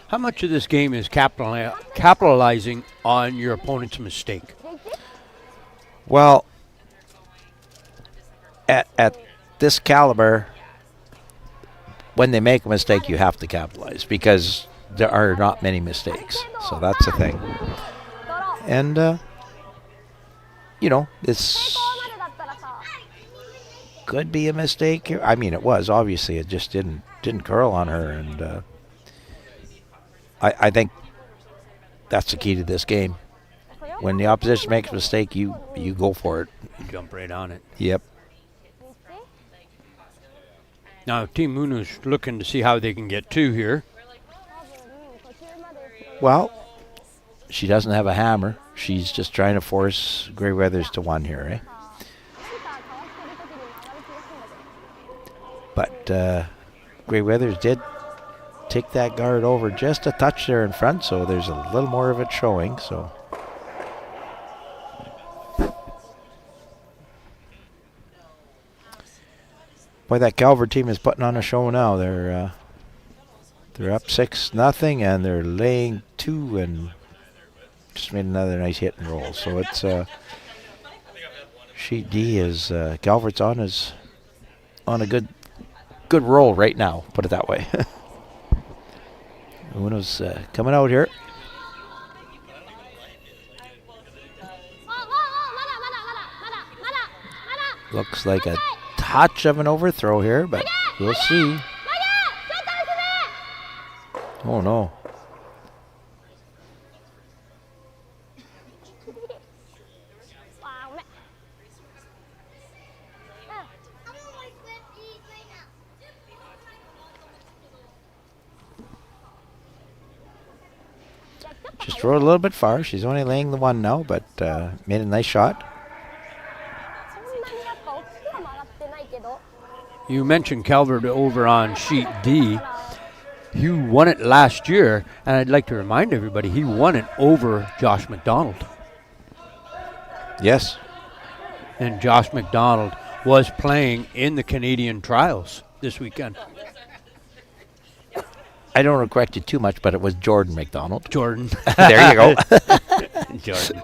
[SPEAKER 8] How much of this game is capitalizing on your opponent's mistake?
[SPEAKER 11] Well, at this caliber, when they make a mistake, you have to capitalize because there are not many mistakes. So that's the thing. And, this could be a mistake here. I mean, it was. Obviously, it just didn't curl on her. And I think that's the key to this game. When the opposition makes a mistake, you go for it.
[SPEAKER 8] You jump right on it.
[SPEAKER 11] Yep.
[SPEAKER 8] Now, Team Ueno's looking to see how they can get 2 here.
[SPEAKER 11] Well, she doesn't have a hammer. She's just trying to force Grey Weathers to 1 here, eh? But Grey Weathers did take that guard over just a touch there in front, so there's a little more of it showing. So. Boy, that Calvert team is putting on a show now. They're up 6-0, and they're laying 2, and just made another nice hit and roll. So it's sheet D is Calvert's on a good roll right now. Put it that way. Ueno's coming out here. Looks like a touch of an overthrow here, but we'll see. Oh no. Just throw it a little bit far. She's only laying the one now, but made a nice shot.
[SPEAKER 8] You mentioned Calvert over on sheet D. He won it last year, and I'd like to remind everybody he won it over Josh McDonald.
[SPEAKER 11] Yes.
[SPEAKER 8] And Josh McDonald was playing in the Canadian trials this weekend.
[SPEAKER 11] I don't want to correct you too much, but it was Jordan McDonald.
[SPEAKER 8] Jordan.
[SPEAKER 11] There you go.
[SPEAKER 8] Jordan.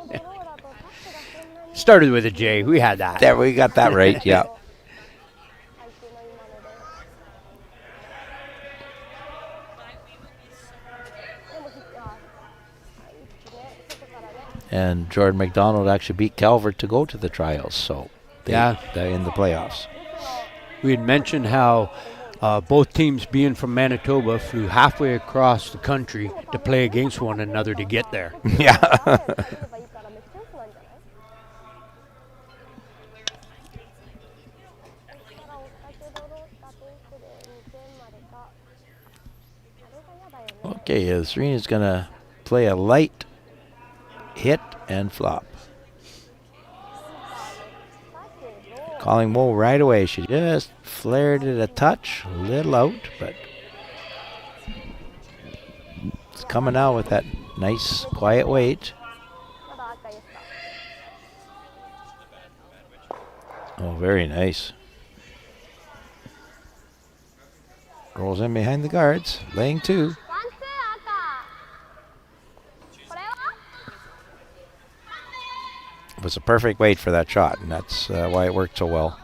[SPEAKER 8] Started with a J. We had that.
[SPEAKER 11] There, we got that right, yeah. And Jordan McDonald actually beat Calvert to go to the trials, so they're in the playoffs.
[SPEAKER 8] We had mentioned how both teams being from Manitoba flew halfway across the country to play against one another to get there.
[SPEAKER 11] Yeah. Okay, Serena's going to play a light hit and flop. Calling Mo right away. She just flared it a touch, a little out, but it's coming out with that nice quiet weight. Oh, very nice. Rolls in behind the guards, laying two. It was a perfect weight for that shot, and that's why it worked so well.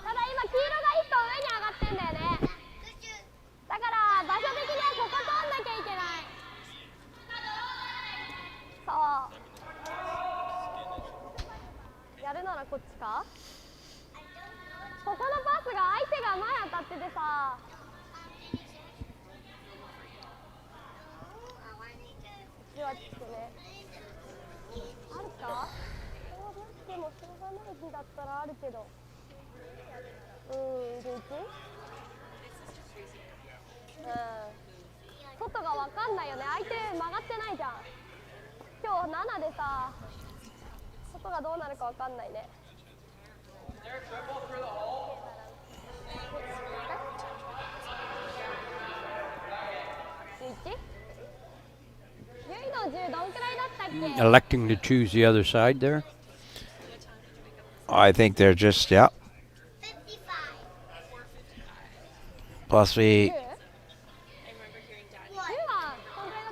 [SPEAKER 8] Electing to choose the other side there?
[SPEAKER 11] I think they're just, yeah. Possibly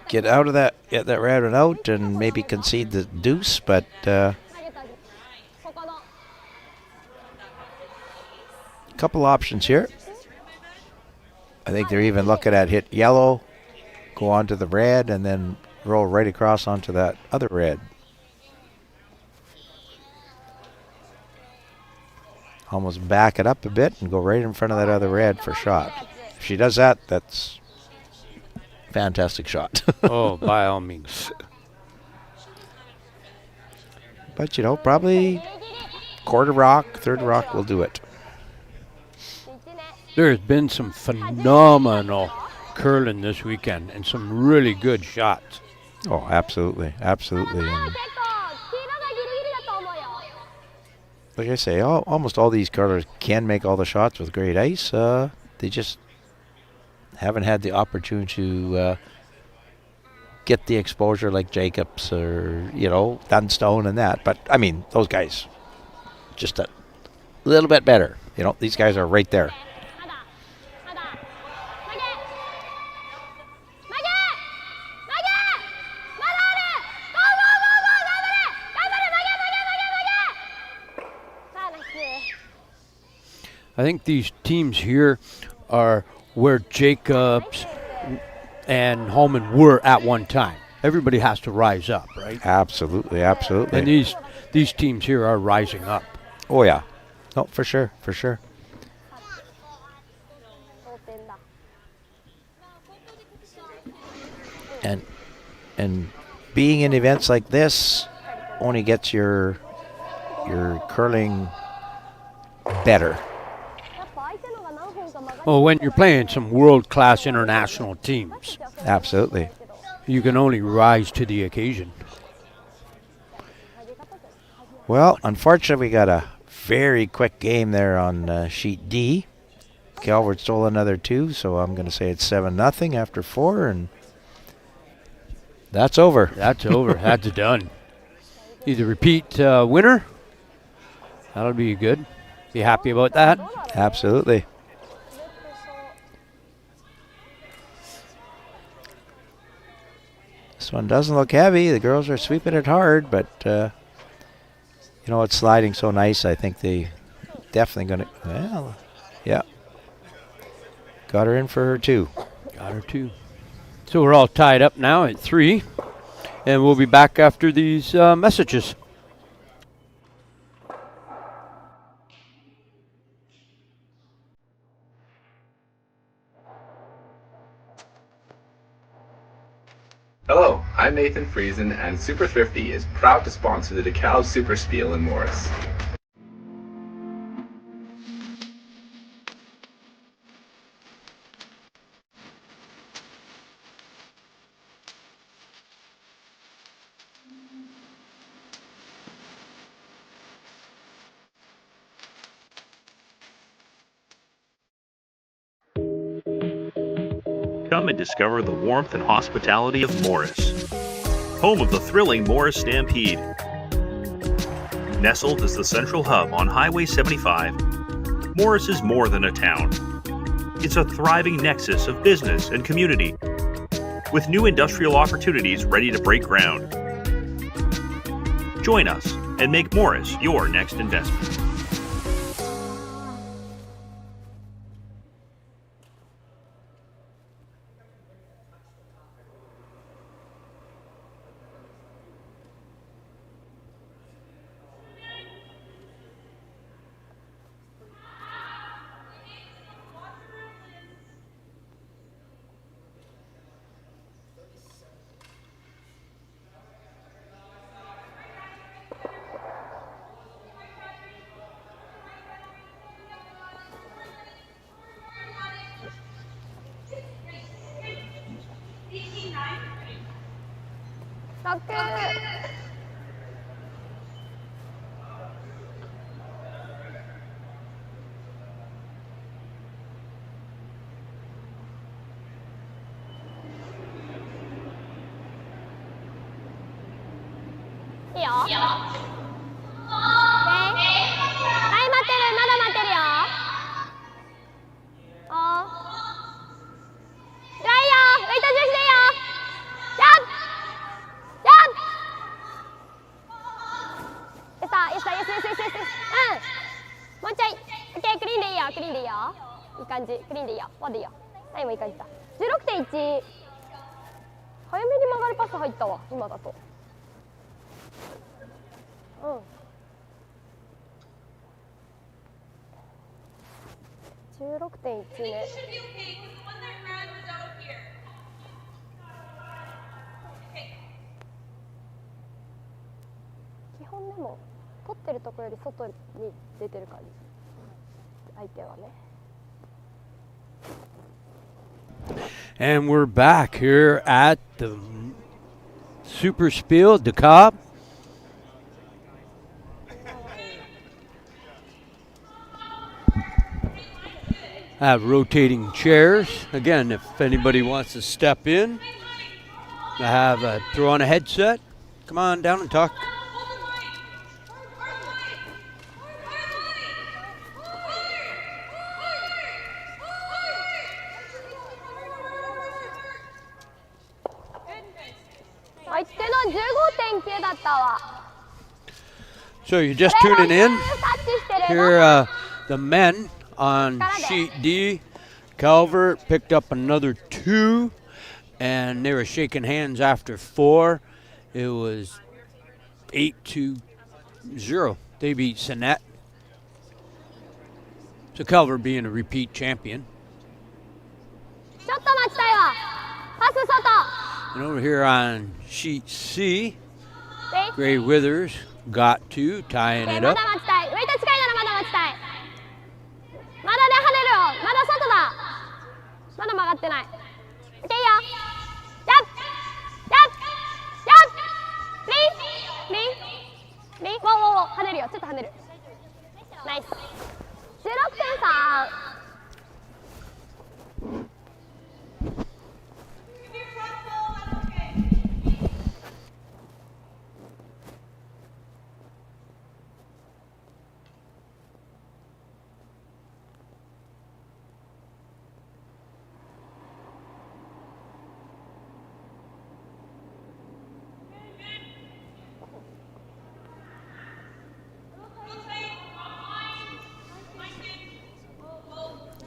[SPEAKER 11] get out of that, get that red one out, and maybe concede the deuce, but couple options here. I think they're even looking at hit yellow, go on to the red, and then roll right across onto that other red. Almost back it up a bit and go right in front of that other red for shot. If she does that, that's fantastic shot.
[SPEAKER 8] Oh, by all means.
[SPEAKER 11] But, you know, probably quarter rock, third rock will do it.
[SPEAKER 8] There's been some phenomenal curling this weekend and some really good shots.
[SPEAKER 11] Oh, absolutely, absolutely. And like I say, almost all these curlers can make all the shots with great ice. They just haven't had the opportunity to get the exposure like Jacobs or, you know, Dunstone and that. But, I mean, those guys, just a little bit better. You know, these guys are right there.
[SPEAKER 8] I think these teams here are where Jacobs and Holman were at one time. Everybody has to rise up, right?
[SPEAKER 11] Absolutely, absolutely.
[SPEAKER 8] And these teams here are rising up.
[SPEAKER 11] Oh, yeah. No, for sure, for sure. and being in events like this only gets your curling better.
[SPEAKER 8] Well, when you're playing some world-class international teams,
[SPEAKER 11] Absolutely.
[SPEAKER 8] you can only rise to the occasion.
[SPEAKER 11] Well, unfortunately, we got a very quick game there on sheet D. Calvert stole another 2, so I'm going to say it's 7-0 after 4, and that's over.
[SPEAKER 8] That's over. That's done. Either repeat winner. That'll be good. Be happy about that.
[SPEAKER 11] Absolutely. This one doesn't look heavy. The girls are sweeping it hard, but you know, it's sliding so nice. I think they definitely going to, well, yeah. Got her in for her 2.
[SPEAKER 8] Got her 2. So we're all tied up now at 3, and we'll be back after these messages.
[SPEAKER 6] Hello, I'm Nathan Friesen, and Super Thrifty is proud to sponsor the DEKALB Superspiel in Morris.
[SPEAKER 7] Come and discover the warmth and hospitality of Morris, home of the thrilling Morris Stampede. Nestled as the central hub on Highway 75, Morris is more than a town. It's a thriving nexus of business and community, with new industrial opportunities ready to break ground. Join us and make Morris your next investment.16.1
[SPEAKER 10] 早めに曲がるパス入ったわ今だと。16.1 ね。基本でも取ってるところより外に出てる感じ。相手はね。
[SPEAKER 8] And we're back here at the Superspiel, DEKALB. I have rotating chairs. Again, if anybody wants to step in, I have throw on a headset. Come on down and talk. So you're just tuning in. Here, the men on sheet D. Calvert picked up another 2, and they were shaking hands after 4. It was 8-0. They beat Sinet. So Calvert being a repeat champion. And over here on sheet C, Gray Withers got to tying it
[SPEAKER 10] ま
[SPEAKER 8] up.
[SPEAKER 10] だ待ちたい。ウェイト近いならまだ待ちたい。まだね、跳ねるよ。まだ外だ。まだ曲がってない。オッケーいいよ。ジャンプジャンプジャンプリンリンリン。ウォーウォーウォー。跳ねるよ。ちょっと跳ねる。ナイス。16.3。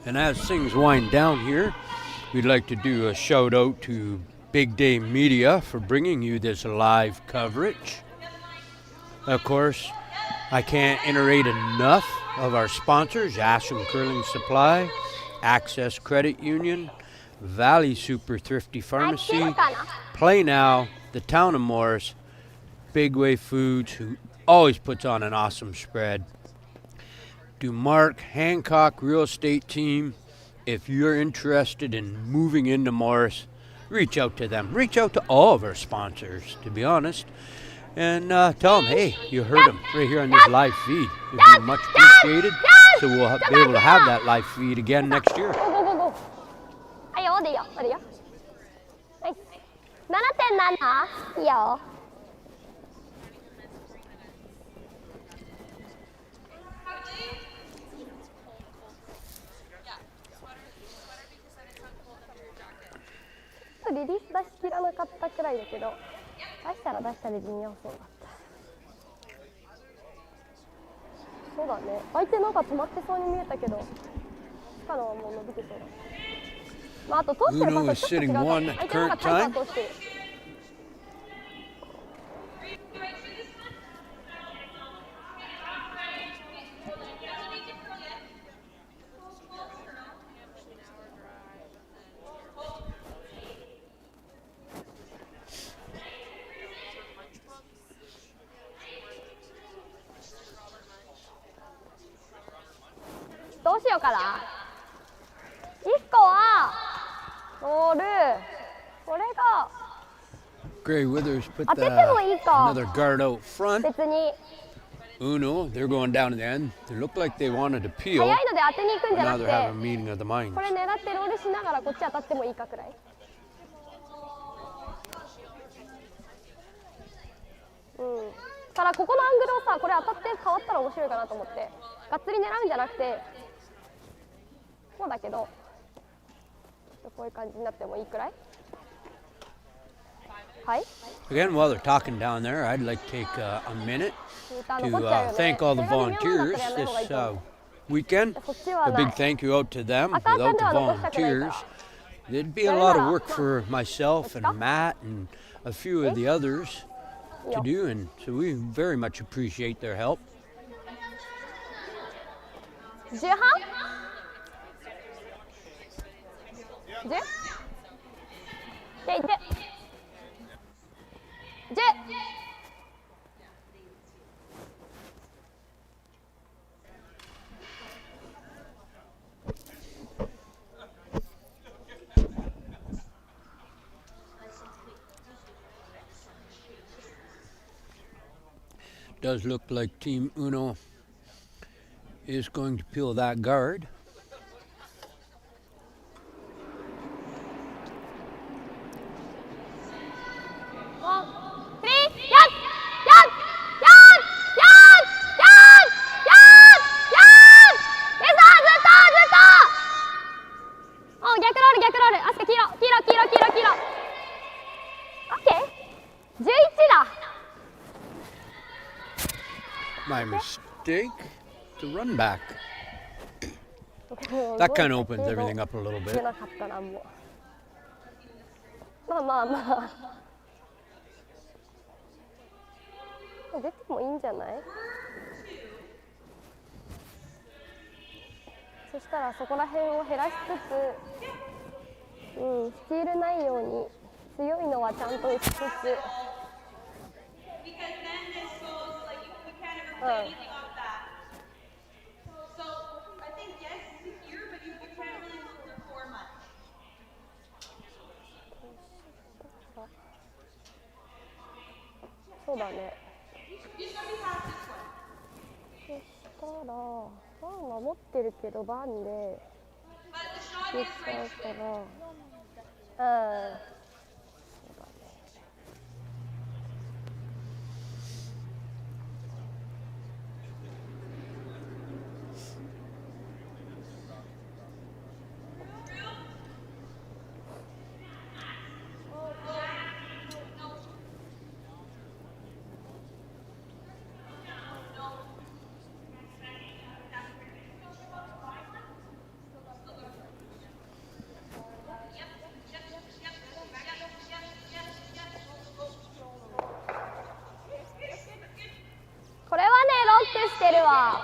[SPEAKER 8] And as things wind down here, we'd like to do a shout out to Big Day Media for bringing you this live coverage. Of course, I can't iterate enough of our sponsors: Asham Curling Supply, Access Credit Union, Valley Super Thrifty Pharmacy, Play Now, the Town of Morris, Big Way Foods, who always puts on an awesome spread. To Mark Hancock Real Estate Team, if you're interested in moving into Morris, reach out to them. Reach out to all of our sponsors, to be honest, and tell them, hey, you heard them right here on this live feed. It'd be much appreciated, so we'll be able to have that live feed again next year.
[SPEAKER 10] はいよ、でいいよ、でいいよ。はい。7.7。いいよ。リリース出しきらなかったくらいだけど、出したら出したで地味予想だった。そうだね、相手なんか止まってそうに見えたけど、他のはもう伸びてそうだ。まあ、あと通してる場所ちょっと違うから、相手の方がタイパー通してる。どうしようかな。1個はロール、これが
[SPEAKER 8] Gray Withers put
[SPEAKER 10] 当ててもいいか。
[SPEAKER 8] another guard out front.
[SPEAKER 10] 別に
[SPEAKER 8] Ueno, they're going down to the end. They look like they wanted to peel.
[SPEAKER 10] 早いので当てに行くんじゃ
[SPEAKER 8] Now
[SPEAKER 10] なく
[SPEAKER 8] they're
[SPEAKER 10] て、
[SPEAKER 8] having a meeting of the minds.
[SPEAKER 10] これ狙ってロールしながらこっち当たってもいいかくらい。ただここのアングルをさ、これ当たって変わったら面白いかなと思って、がっつり狙うんじゃなくて、こうだけど、こういう感じになってもいいくらい。はい。
[SPEAKER 8] Again, while they're talking down there, I'd like to take a minute to thank all the volunteers this weekend. A big thank you out to them. Without the volunteers, there'd be a lot of work for myself and Matt and a few of the others to do, and so we very much appreciate their help.
[SPEAKER 10] 10半 10? 10
[SPEAKER 8] Does look like Team Ueno is going to peel that guard. My mistake. The run back. That kind of opens everything up a little bit.
[SPEAKER 10] まあまあまあ。出てもいいんじゃない？そしたらそこら辺を減らしつつ、スティールないように強いのはちゃんと打ちつつ、そうだね。そしたらバンは持ってるけどバンで言っちゃうから、これはねロックしてるわ。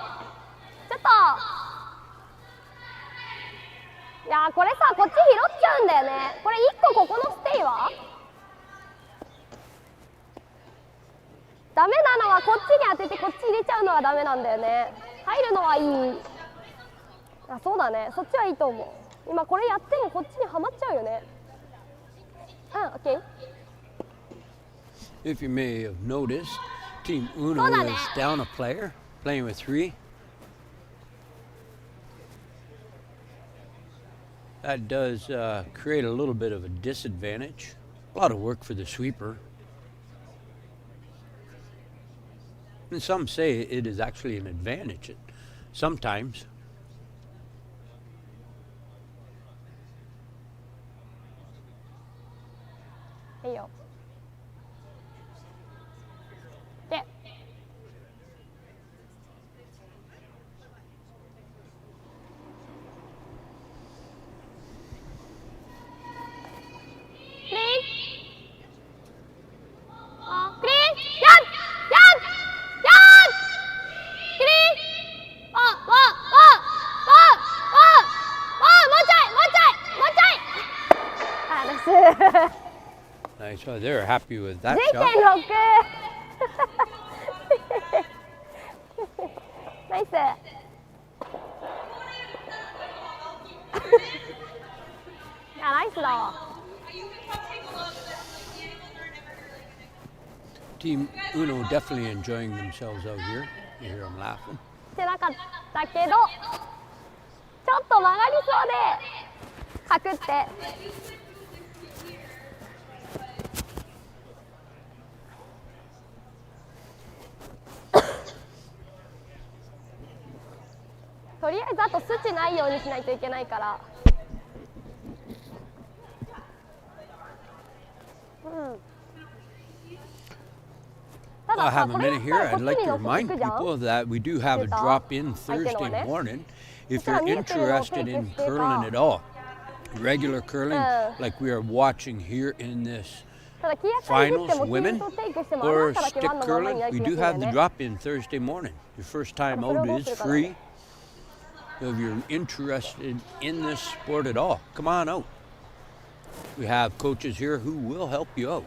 [SPEAKER 10] ちょっといやこれさこっち拾っちゃうんだよね。これ1個ここのステイはダメなのはこっちに当ててこっち入れちゃうのはダメなんだよね。入るのはいい。あ、そうだね、そっちはいいと思う。今これやってもこっちにはまっちゃうよね。OK。
[SPEAKER 8] If you may have noticed, Team Uno is down a player, playing with 3. That does create a little bit of a disadvantage. A lot of work for the sweeper. And some say it is actually an advantage sometimes.
[SPEAKER 10] Hey yo.
[SPEAKER 8] Nice. Well, they're happy with that shot.
[SPEAKER 10] Nice. Nice.
[SPEAKER 8] Team Uno definitely enjoying themselves out here. You hear them laughing.
[SPEAKER 10] してなかったけど、ちょっと曲がりそうで、かくって。とりあえずあとスチないようにしないといけないから。
[SPEAKER 8] I have a minute here. I'd like to remind people that we do have a drop-in Thursday morning. If you're interested in curling at all, regular curling like we are watching here in this finals, women, or stick curling, we do have the drop-in Thursday morning. Your first time out is free. So if you're interested in this sport at all, come on out. We have coaches here who will help you out.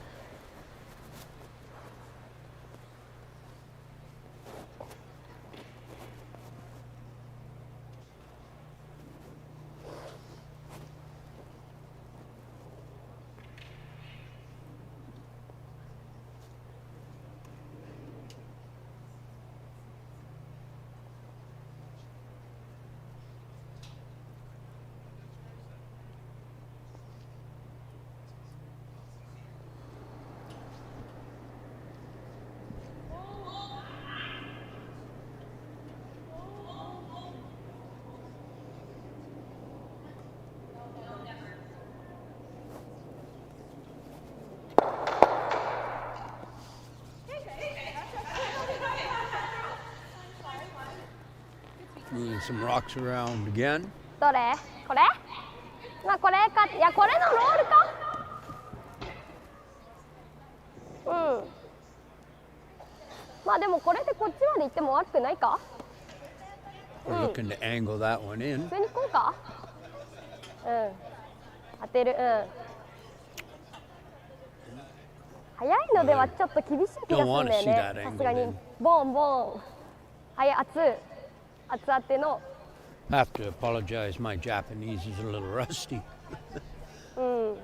[SPEAKER 8] Moving some rocks around again.
[SPEAKER 10] どれ？これ？まあこれか、いやこれのロールか？うん。まあでもこれでこっちまで行っても悪くないか
[SPEAKER 8] ？We're looking to angle that one in.
[SPEAKER 10] 普通にこうか？うん。当てる。うん。早いのではちょっと厳しい気がするんだよね。さすがにボンボン。熱々の。
[SPEAKER 8] Have to apologize. My Japanese is a little rusty.
[SPEAKER 10] うん。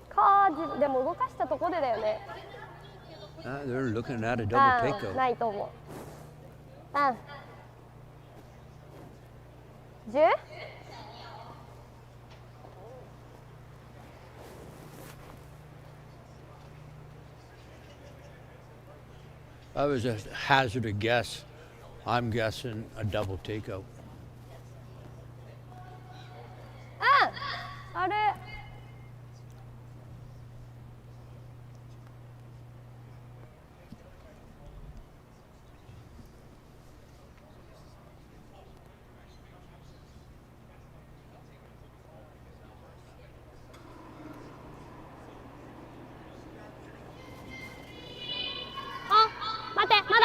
[SPEAKER 10] カージでも動かしたとこでだよね。
[SPEAKER 8] They're looking at a double takeout.
[SPEAKER 10] ないと思う。10？
[SPEAKER 8] I was a hazard a guess. I'm guessing a double takeout.
[SPEAKER 10] あれ。待って、まだ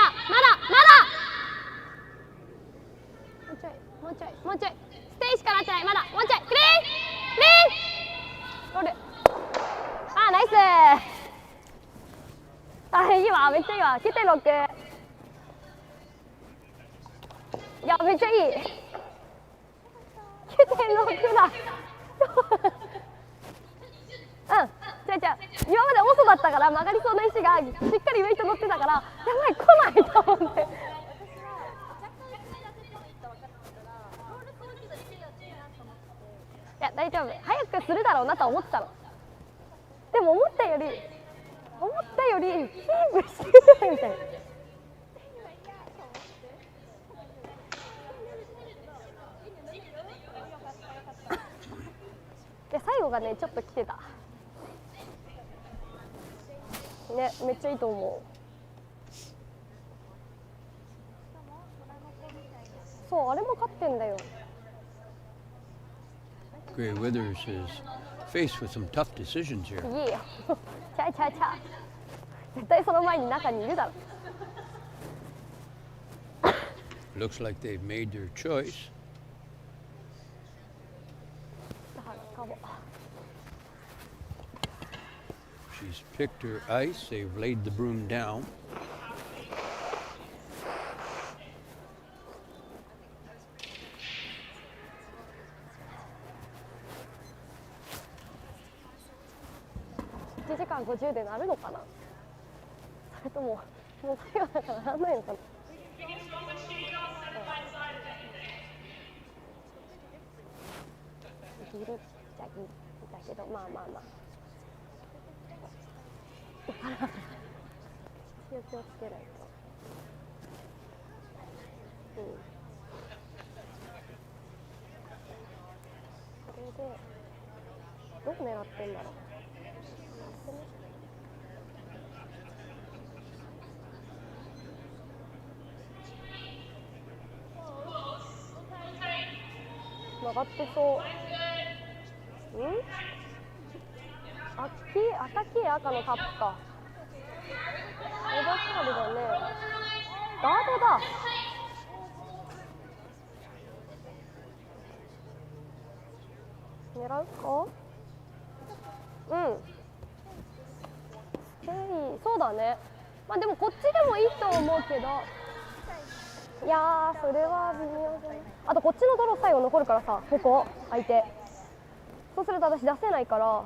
[SPEAKER 10] もうちょいステイしかなってない、まだもうちょいクリーンロール。ナイスいいわ、めっちゃいいわ。9.6。いや、めっちゃいい。9.6 だ違う今まで遅だったから曲がりそうな石がしっかりウェイト乗ってたから、やばい来ないと思って。いや大丈夫、早くするだろうなとは思ってたの。でも思ったよりキープしてないみたいな。で最後がねちょっと来てたね、めっちゃいいと思う。そう、あれも勝ってんだよ。
[SPEAKER 8] Gray Withers is faced with some tough decisions here.
[SPEAKER 10] いいよちゃ絶対その前に中にいるだろ。
[SPEAKER 8] Looks like they've made their choice. She's picked her ice. They've laid the broom down.1
[SPEAKER 10] 時間50でなるのかな。それとももう最後だからならないのかな。ギリじゃギリだけど、まあ気をつけないと。これでどう狙ってんだろう。曲がってそう。赤い赤のタップか。エバカールだね。ガードだ。狙うか？そうだね。まあでもこっちでもいいと思うけど。いやー、それは微妙じゃない。あとこっちのドロー最後残るからさ、ここ相手。そうすると私出せないから。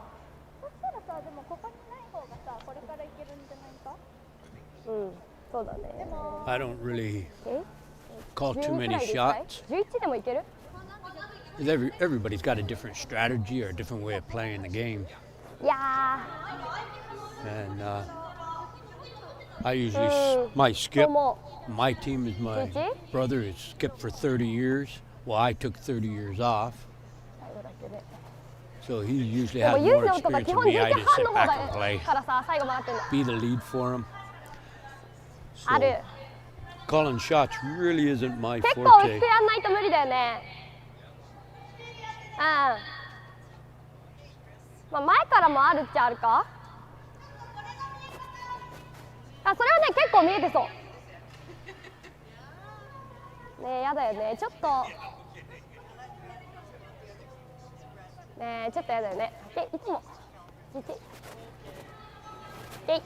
[SPEAKER 10] そしたらさ、でもここにない方がさ、これからいけるんじゃないか？そうだね。
[SPEAKER 8] I don't really call too many shots.
[SPEAKER 10] 11でもいける
[SPEAKER 8] ？Everybody's got a different strategy or a different way of playing the game.
[SPEAKER 10] いやー。
[SPEAKER 8] And I usually my skip. My team is my brother is skipped for 30 years. Well, I took 30 years off. So he usually has more experience than me. I just sit back and play, be the lead for him. So calling shots really isn't my forte.
[SPEAKER 10] 結構薄くやんないと無理だよね。まあ前からもあるっちゃあるか。それはね結構見えてそう。ねえ、やだよね。ちょっとねえ、ちょっとやだよね。いつもえい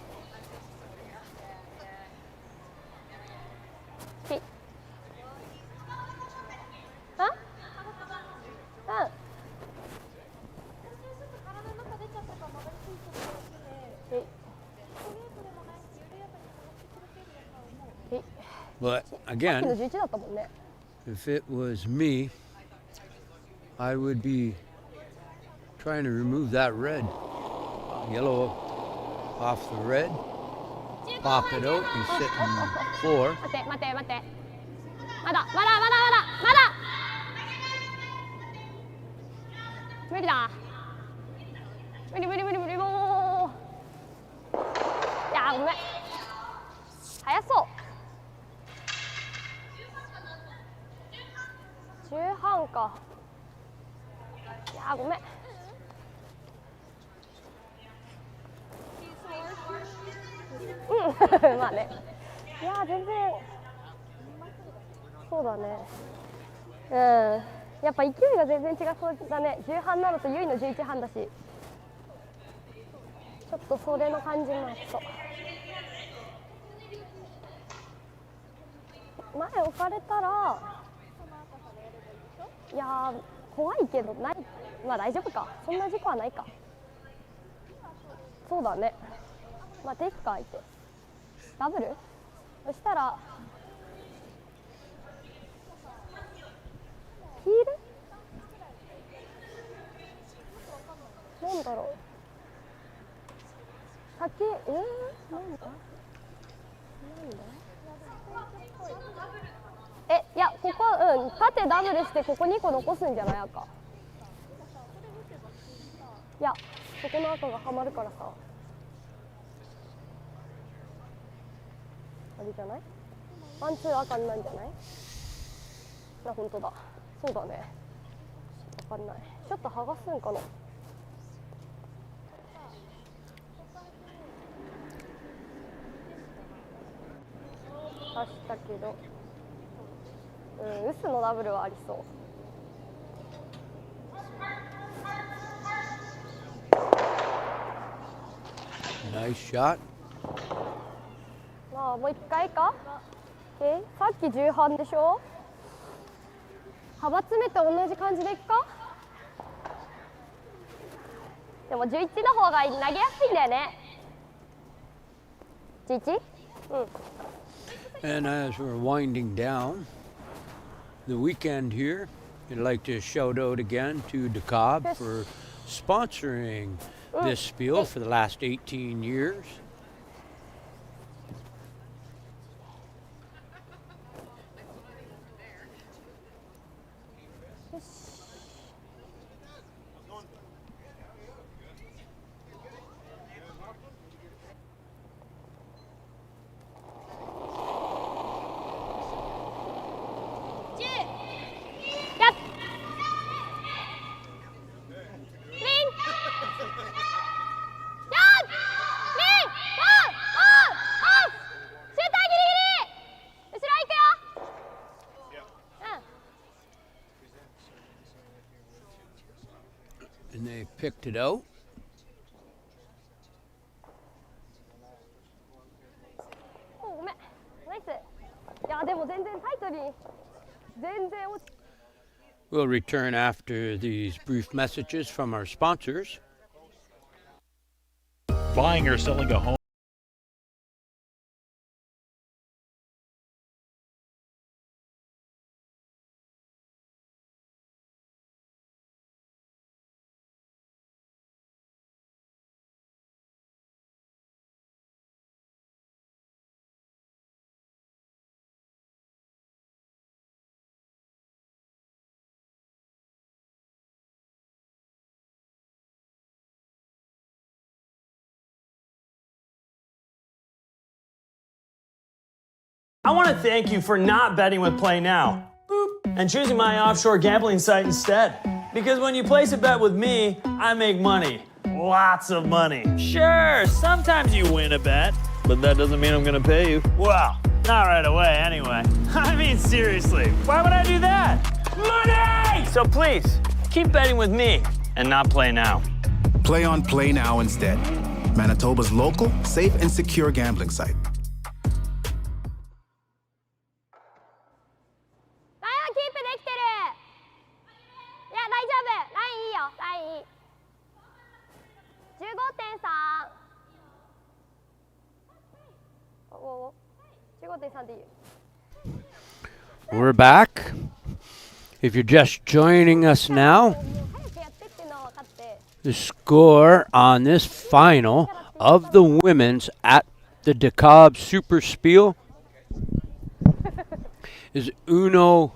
[SPEAKER 10] えいあうん
[SPEAKER 8] But
[SPEAKER 10] さっきの
[SPEAKER 8] again,
[SPEAKER 10] 11だったもんね
[SPEAKER 8] if it was me, I would be trying to remove that red. Yellow off the red, pop it out, be sitting 4.
[SPEAKER 10] 待って待って待ってまだ無理だ無理もういやーごめん早そう10半かいやーごめんうんまあねいやー全然そうだねやっぱ勢いが全然違そうだね10半なのとゆいの11半だしちょっとそれの感じもあっと前置かれたらいやー怖いけどないまあ大丈夫かそんな事故はないかそうだねまあテイクか相手ダブルそしたらヒールなんだろう先なんだいやここ縦ダブルしてここ2個残すんじゃない赤いやそこの赤がはまるからさあれじゃないワンツー赤になんじゃない本当だそうだねわかんないちょっと剥がすんかな刺したけどウスのダブルはありそう
[SPEAKER 8] Nice shot.
[SPEAKER 10] まあもう一回かさっき10半でしょ幅詰めて同じ感じでいくかでも11の方が投げやすいんだよね 11? うん
[SPEAKER 8] And as we're winding down the weekend here, I'd like to shout out again to DEKALB for sponsoring this Spiel for the last 18 years. And they picked it out.
[SPEAKER 10] ごめんナイスいやでも全然タイトに全然落ち
[SPEAKER 8] We'll return after these brief messages from our sponsors.
[SPEAKER 7] Buying or selling a home.
[SPEAKER 3] I want to thank you for not betting with Play Now and choosing my offshore gambling site instead. Because when you place a bet with me, I make money. Lots of money. Sure, sometimes you win a bet, but that doesn't mean I'm going to pay you. Well, not right away anyway. I mean, seriously, why would I do that? Money! So please, keep betting with me and not Play Now.
[SPEAKER 4] Play on Play Now instead. Manitoba's local, safe, and secure gambling site.
[SPEAKER 10] ラインはキープできてる。いや大丈夫。ラインいいよ。ラインいい。15.3。15.3でいいよ。
[SPEAKER 8] We're back. If you're just joining us now, the score on this final of the women's at the DEKALB Superspiel is Ueno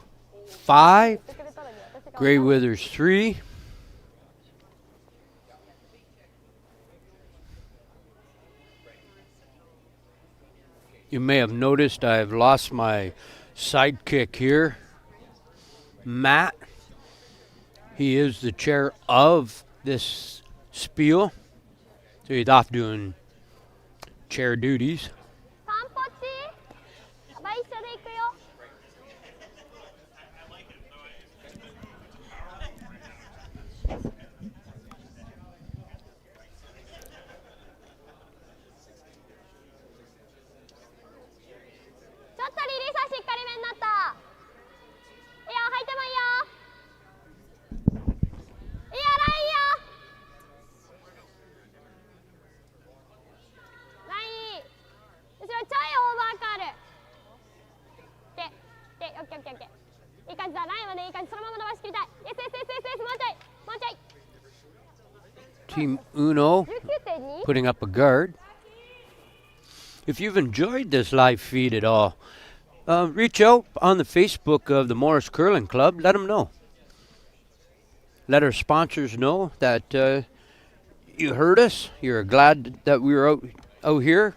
[SPEAKER 8] 5, Grey Withers 3. You may have noticed I've lost my sidekick here, Matt. He is the chair of this spiel, so he's off doing chair duties.
[SPEAKER 10] ちょっとリリースはしっかりめになった。いいよ、入ってもいいよ。いいよ、ラインよ。ライン。後ろちょいオーバーカール。オッケーオッケーオッケー。いい感じだ、ラインはね、いい感じ。そのまま伸ばしきりたい。イエスイエスイエスイエス、もうちょい、もうちょい。
[SPEAKER 8] Team Ueno putting up a guard. If you've enjoyed this live feed at all, reach out on the Facebook of the Morris Curling Club. Let them know. Let our sponsors know that you heard us. You're glad that we were out here.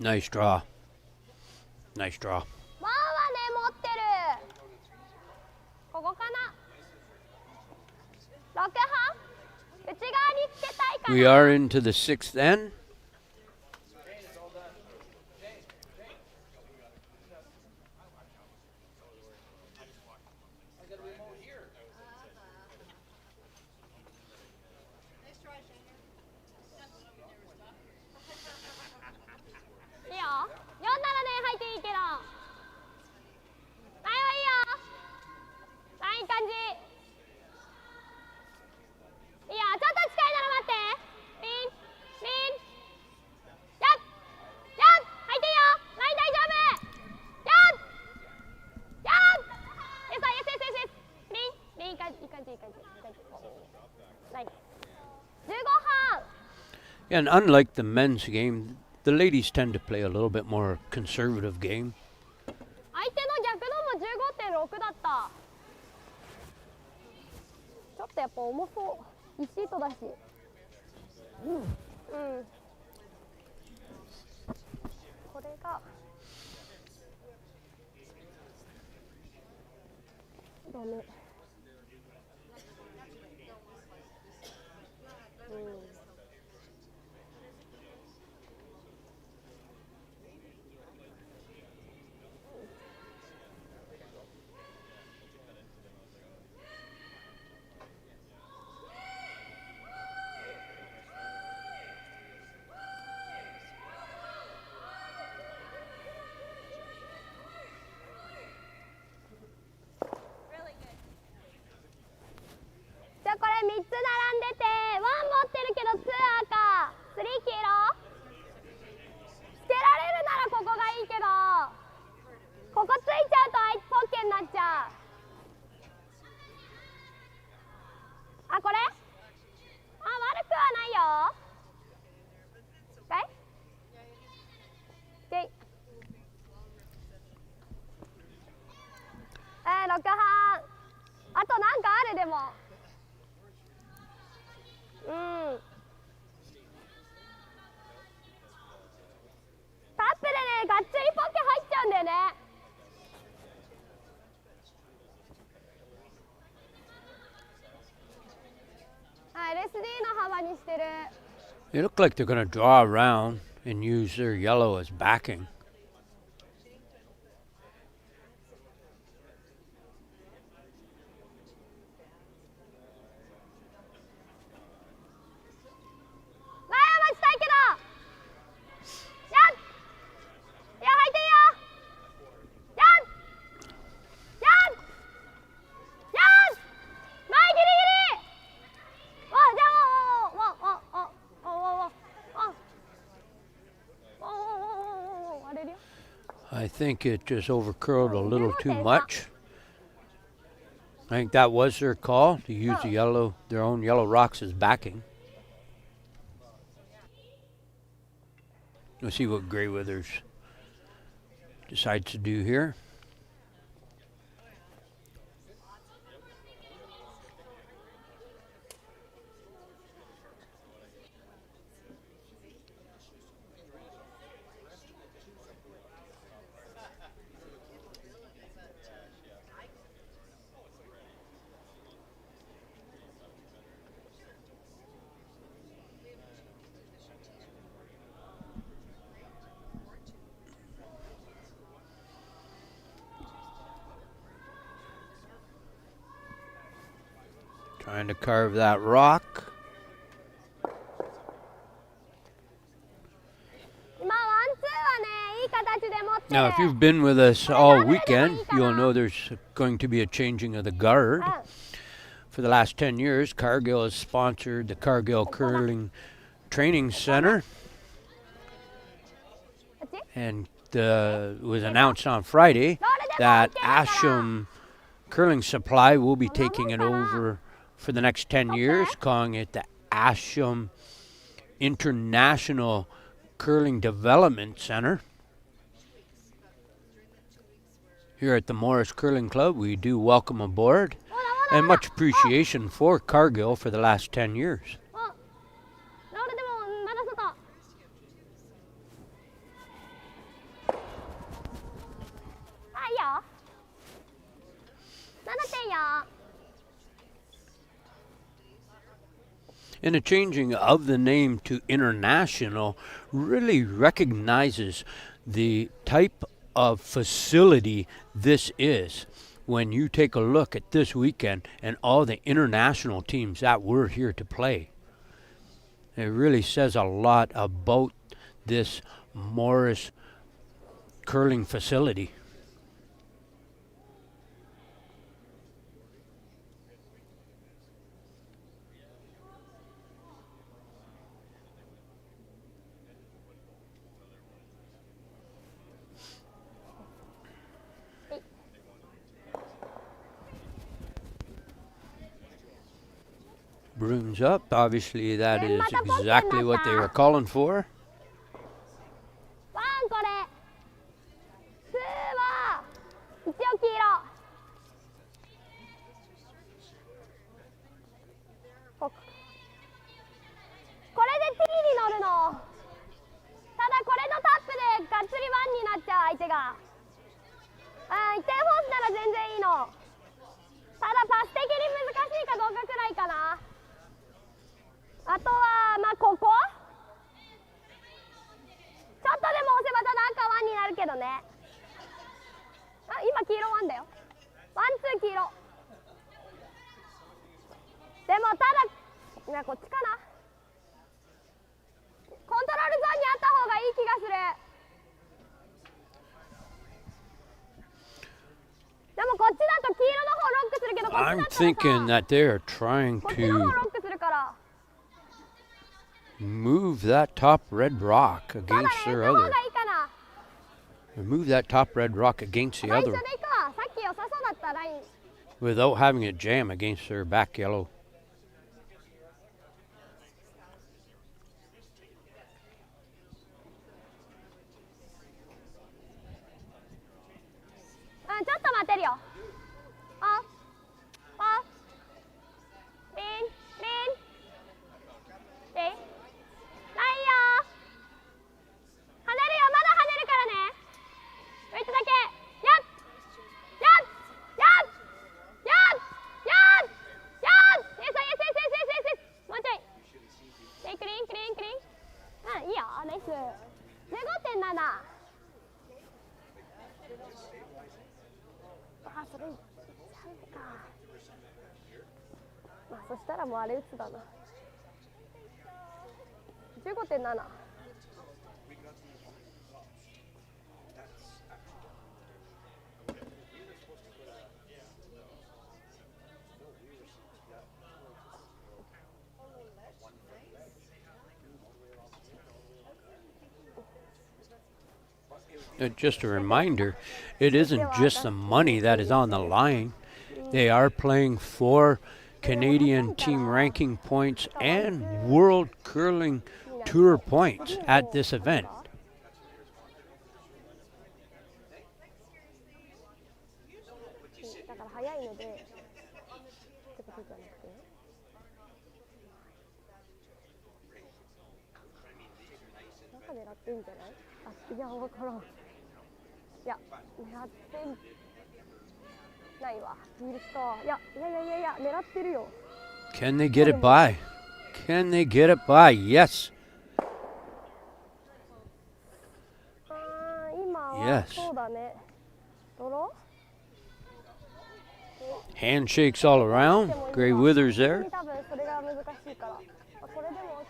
[SPEAKER 8] Nice draw. Nice draw.
[SPEAKER 10] ワンはね、持ってる。ここかな。6半。内側につけたいかな。
[SPEAKER 8] We are into the 6th end. And unlike the men's game, the ladies tend to play a little bit more conservative game.
[SPEAKER 10] 相手の逆のも 15.6 だった。ちょっとやっぱ重そう。1シートだし。これがダメ。これ3つ並んでて、1持ってるけど2赤、3黄色。つけられるならここがいいけど、ここついちゃうとあいつポッケになっちゃう。あ、これ？あ、悪くはないよ。6半。あとなんかあるでも。
[SPEAKER 8] They look like they're going to draw around and use their yellow as backing. I think it just overcurled a little too much. I think that was their call, to use the yellow, their own yellow rocks as backing. We'll see what Grey Withers decides to do here. Trying to carve that rock. Now, if you've been with us all weekend, you'll know there's going to be a changing of the guard. For the last 10 years, Cargill has sponsored the Cargill Curling Training Center. And it was announced on Friday that Asham Curling Supply will be taking it over for the next 10 years, calling it the Asham International Curling Development Center. Here at the Morris Curling Club, we do welcome aboard and much appreciation for Cargill for the last 10 years. And the changing of the name to International really recognizes the type of facility this is. When you take a look at this weekend and all the international teams that were here to play, it really says a lot about this Morris curling facility. Brooms up, obviously that is exactly what they were calling for. I'm thinking that they're trying to move that top red rock against their other. Move that top red rock against the other without having it jam against their back yellow.
[SPEAKER 10] いよナイス。15.7。あ、それいっちゃうか。まあそしたらもうあれ打つだな。15.7。
[SPEAKER 8] Just a reminder, it isn't just the money that is on the line. They are playing for Canadian team ranking points and World Curling Tour points at this event.
[SPEAKER 10] だから早いので、ちょっとじゃなくて。中狙っていいんじゃない？あ、いやわからん。いや狙ってないわ。イギリスか。いや狙ってるよ。
[SPEAKER 8] Can they get it by? Can they get it by? Yes.
[SPEAKER 10] 今は
[SPEAKER 8] Yes.
[SPEAKER 10] そうだね。ドロー？
[SPEAKER 8] Handshakes all around. Gray Withers there.
[SPEAKER 10] 多分それが難しいから。これでも OK。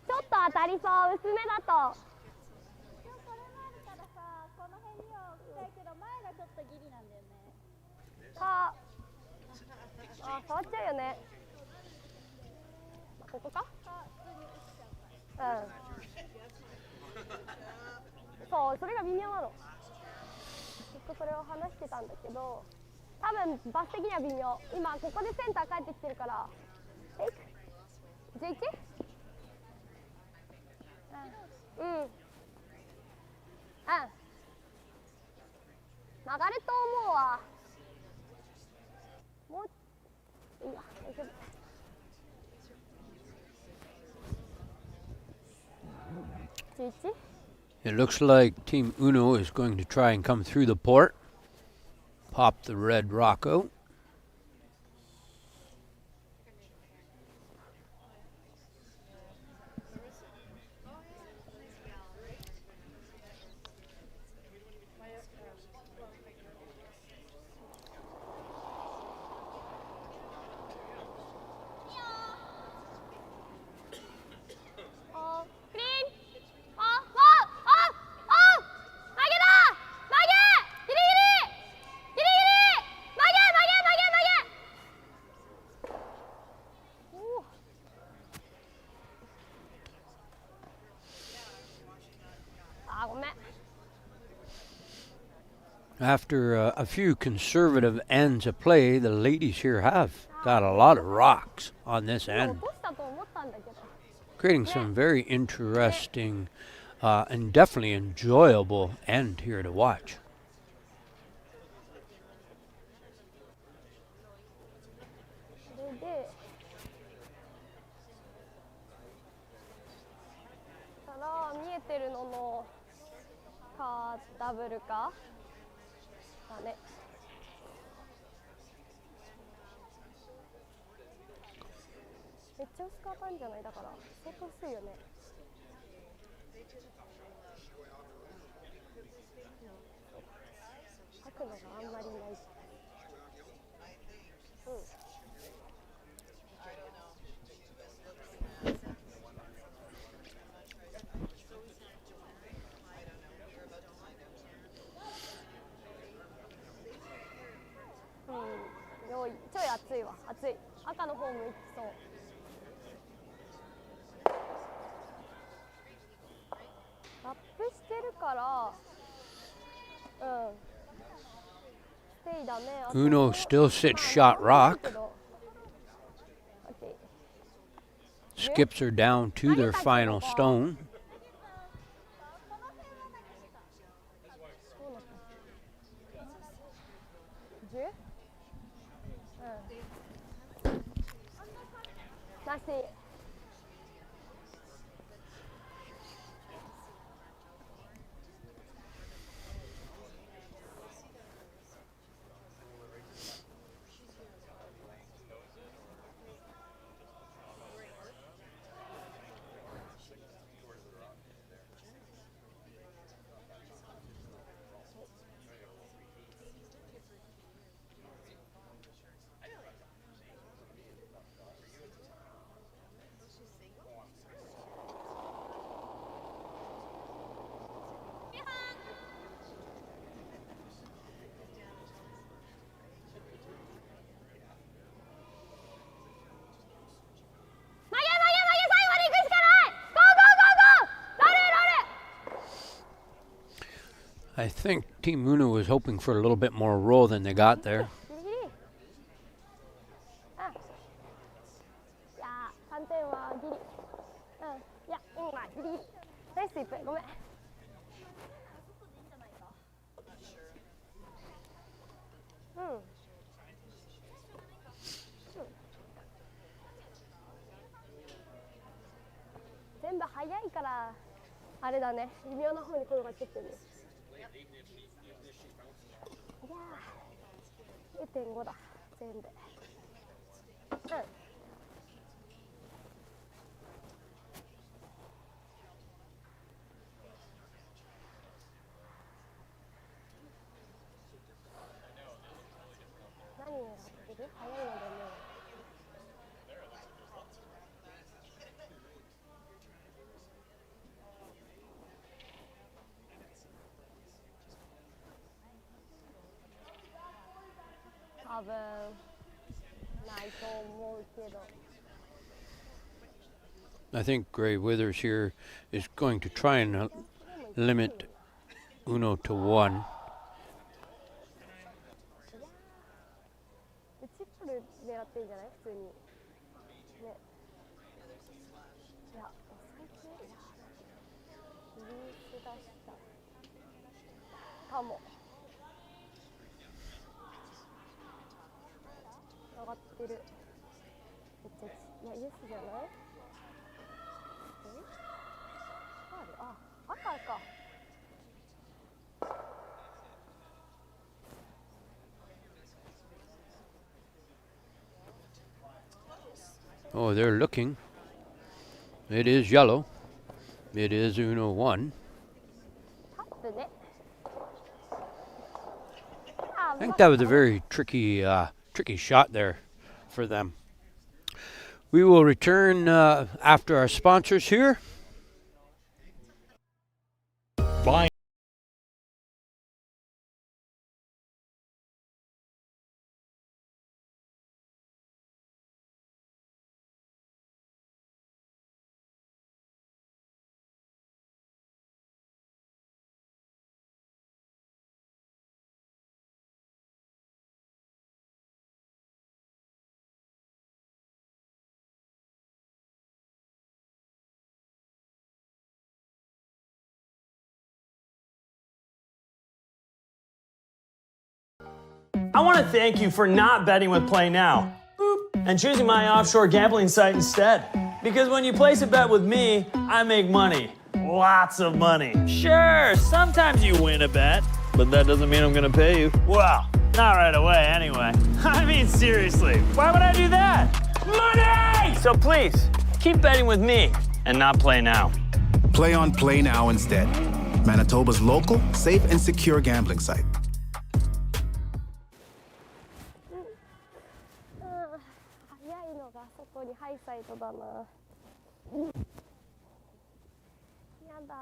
[SPEAKER 10] ちょっと当たりそう薄めだと。あ、触っちゃうよね。ここか？うん。そう、それが微妙なの。ずっとそれを話してたんだけど、多分バス的には微妙。今ここでセンター帰ってきてるから。11？うん。曲がると思うわ。もういいや、大丈夫。11?
[SPEAKER 8] It looks like Team Uno is going to try and come through the port. Pop the red rock out. After a few conservative ends of play, the ladies here have got a lot of rocks on this end, creating some very interesting and definitely enjoyable end here to watch.
[SPEAKER 10] Double かだね。めっちゃ薄かったんじゃない？だから相当薄いよね。書くのがあんまりない。ちょい熱いわ、熱い。赤の方もいきそう。ラップしてるから、ステイだね。
[SPEAKER 8] Uno still sits shot rock. Skips are down to their final stone. I think Team Ueno was hoping for a little bit more roll than they got there.
[SPEAKER 10] いや3点はギリ。いや今ギリギリ。ナイススイープごめん。全部早いからあれだね、微妙な方に転がってきてる。いやー 9.5 だ全部。何やってる？早いのでね。多分ないと思うけど。
[SPEAKER 8] I think Gray Withers here is going to try and limit Ueno to 1.
[SPEAKER 10] 内ポル狙ってんじゃない？普通に。ね。いや、最近リリース出したかも。上がってる。めっちゃいやイエスじゃない？あ、赤か。
[SPEAKER 8] Oh, they're looking. It is yellow. It is Ueno 1. I think that was a very tricky shot there for them. We will return after our sponsors here.
[SPEAKER 7] Bye.
[SPEAKER 3] I want to thank you for not betting with Play Now and choosing my offshore gambling site instead. Because when you place a bet with me, I make money. Lots of money. Sure, sometimes you win a bet, but that doesn't mean I'm going to pay you. Well, not right away anyway. I mean, seriously, why would I do that? Money! So please, keep betting with me and not Play Now.
[SPEAKER 4] Play on Play Now instead. Manitoba's local, safe, and secure gambling site.
[SPEAKER 10] 早いのが外にハイサイトだな。やだ。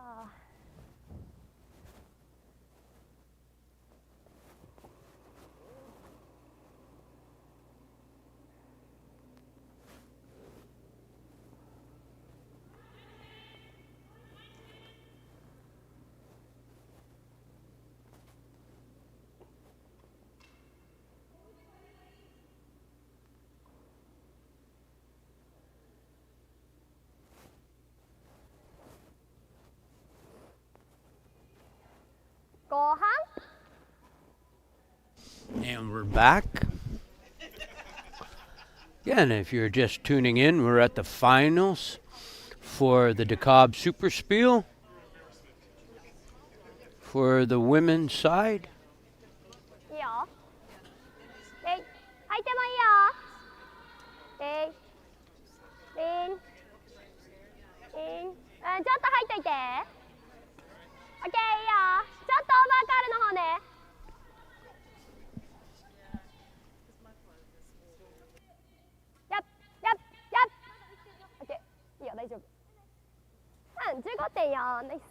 [SPEAKER 8] And we're back. Again, if you're just tuning in, we're at the finals for the DEKALB Superspiel for the women's side.
[SPEAKER 10] いいよ。えい、入ってもいいよ。えい、イン、イン、ちょっと入っといて。オッケーいいよ。ちょっとオーバーカールの方ね。やっ、やっ、やっ。オッケー、いいよ、大丈夫。15.4、ナイス。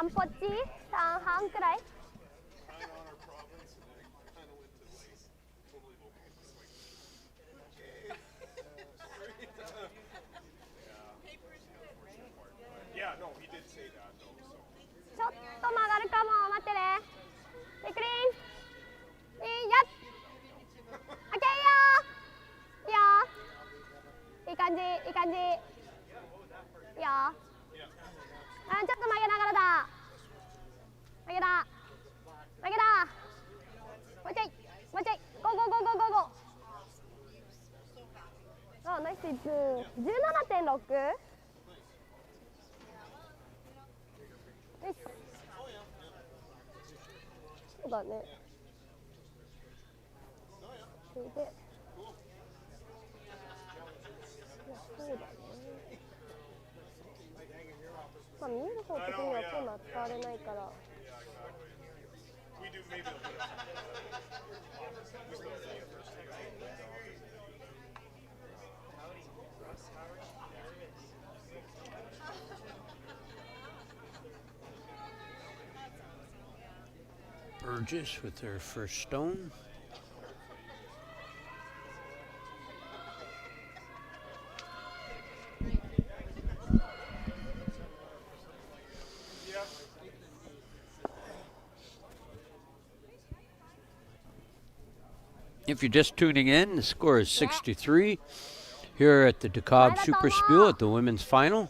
[SPEAKER 10] 3ポッチ3半くらい。ちょっと曲がるかも。待ってね。でクリーン。やっ。オッケー。いいよ。いい感じ。いい感じ。いいよ。ちょっと曲げながらだ。曲げだ。曲げだ。もうちょい。もうちょい。ゴーゴーゴーゴーゴーゴー。あ、ナイスイツ。17.6。そうだね。それで。そうだね。まあ見える方的にはコーナー使われないから。
[SPEAKER 8] Burgess with their first stone. If you're just tuning in, the score is 63 here at the DEKALB Superspiel at the women's final.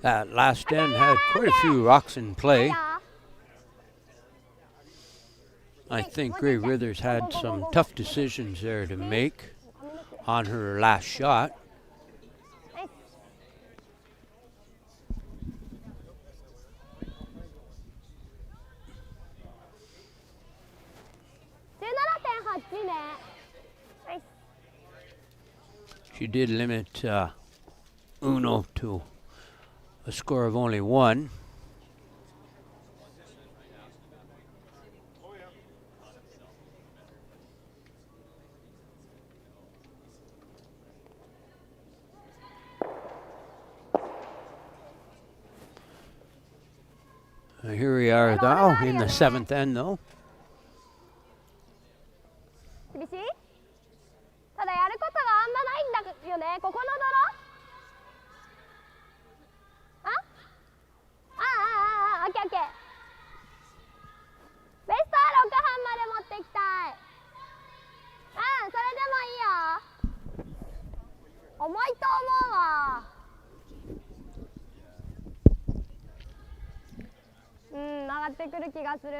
[SPEAKER 8] That last end had quite a few rocks in play. I think Gray Withers had some tough decisions there to make on her last shot. She did limit Ueno to a score of only 1. Here we are now in the 7th end though.
[SPEAKER 10] 厳しい？ただやることがあんまないんだよね。ここの泥？オッケーオッケー。ベストは6半まで持っていきたい。それでもいいよ。重いと思うわ。曲がってくる気がする。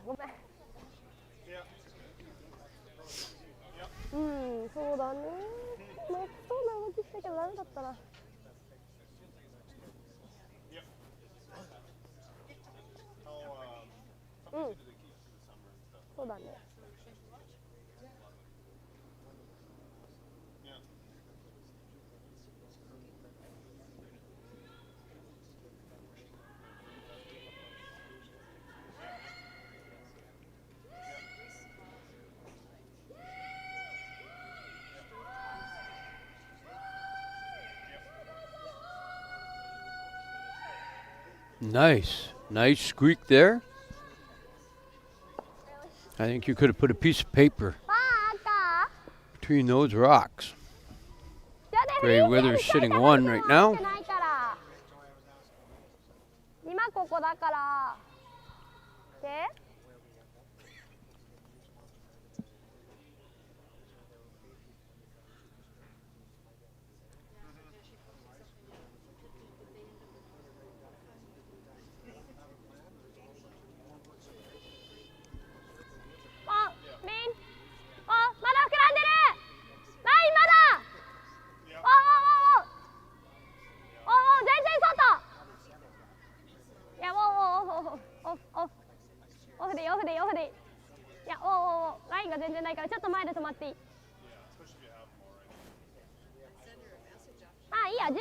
[SPEAKER 10] ごめん。そうだね。もっそうな動きしたけどダメだったな。そうだね。
[SPEAKER 8] Nice squeak there. I think you could have put a piece of paper
[SPEAKER 10] パー赤
[SPEAKER 8] between those rocks.
[SPEAKER 10] じゃあね、
[SPEAKER 8] Gray
[SPEAKER 10] フリーズ
[SPEAKER 8] Withers
[SPEAKER 10] やり
[SPEAKER 8] sitting
[SPEAKER 10] たい
[SPEAKER 8] one
[SPEAKER 10] から
[SPEAKER 8] right now.
[SPEAKER 10] ってないから今ここだからでミンまだ膨らんでるラインまだ全然外いやオフでいいいやラインが全然ないからちょっと前で止まっていいいいや 14.8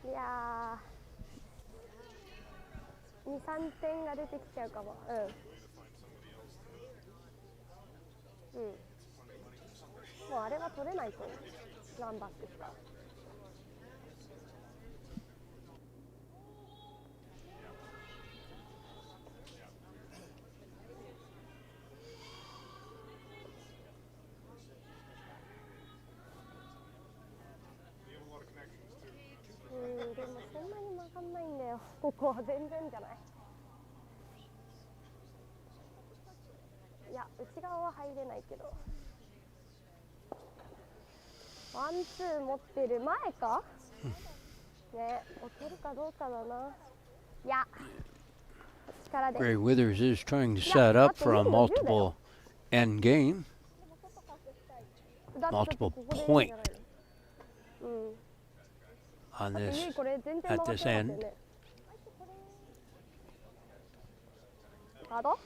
[SPEAKER 10] いやー 2,3 点が出てきちゃうかももうあれは取れないと思うワンバックしかでもそんなに曲がんないんだよここは全然じゃないいや内側は入れないけどワンツー持ってる前かね置けるかどうかだないや力で
[SPEAKER 8] Gray Withers is trying to set up for a multiple end game. Multiple point on this at this end.
[SPEAKER 10] カード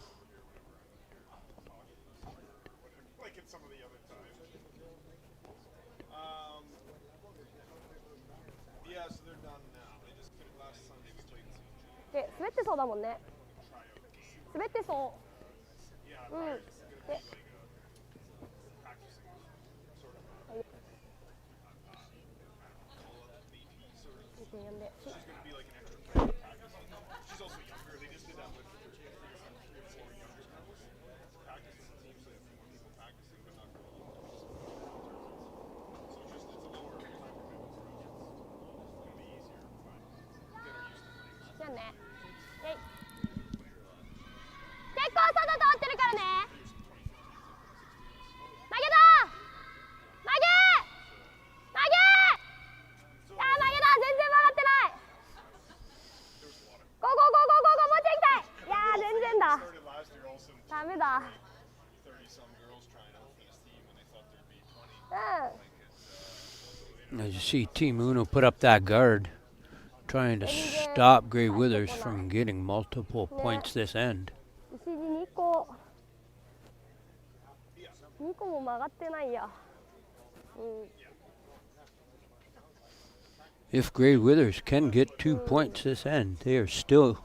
[SPEAKER 10] で滑ってそうだもんね滑ってそうで2.4でじゃあね結構外通ってるからね投げだ投げいや投げだ全然曲がってないゴーもうちょい行きたいいや全然だダメだ
[SPEAKER 8] As you see, Team Uno put up that guard, trying to stop Gray Withers from getting multiple points this end.
[SPEAKER 10] 石地2個も曲がってないや
[SPEAKER 8] If Gray Withers can get 2 points this end, they are still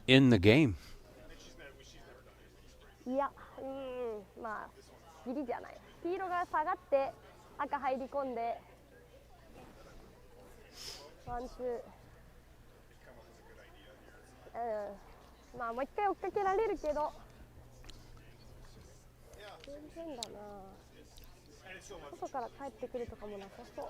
[SPEAKER 8] in the game.
[SPEAKER 10] いやまあギリじゃない黄色が下がって赤入り込んでワンツーまあもう一回追っかけられるけど全然だな外から帰ってくるとかもなさそう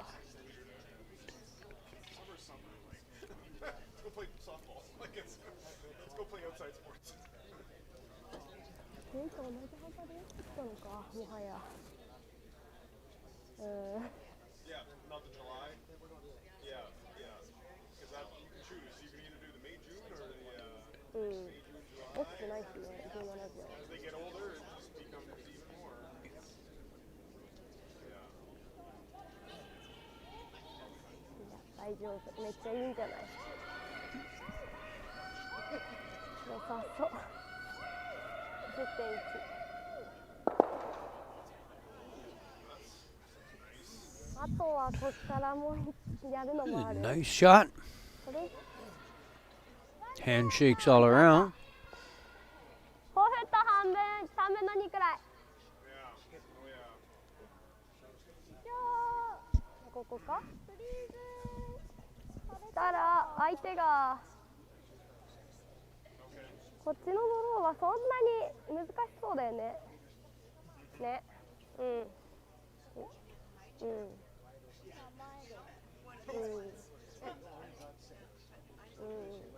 [SPEAKER 10] と同じ幅でやってきたのかもはや大きくないしね17秒大丈夫めっちゃいいんじゃない良さそう10.1あとはこっからもやるのもある
[SPEAKER 8] Nice shot. Handshakes all around.
[SPEAKER 10] 4フット3分の2くらいここか。たら相手がこっちのドローはそんなに難しそうだよね。ね。うん。うん。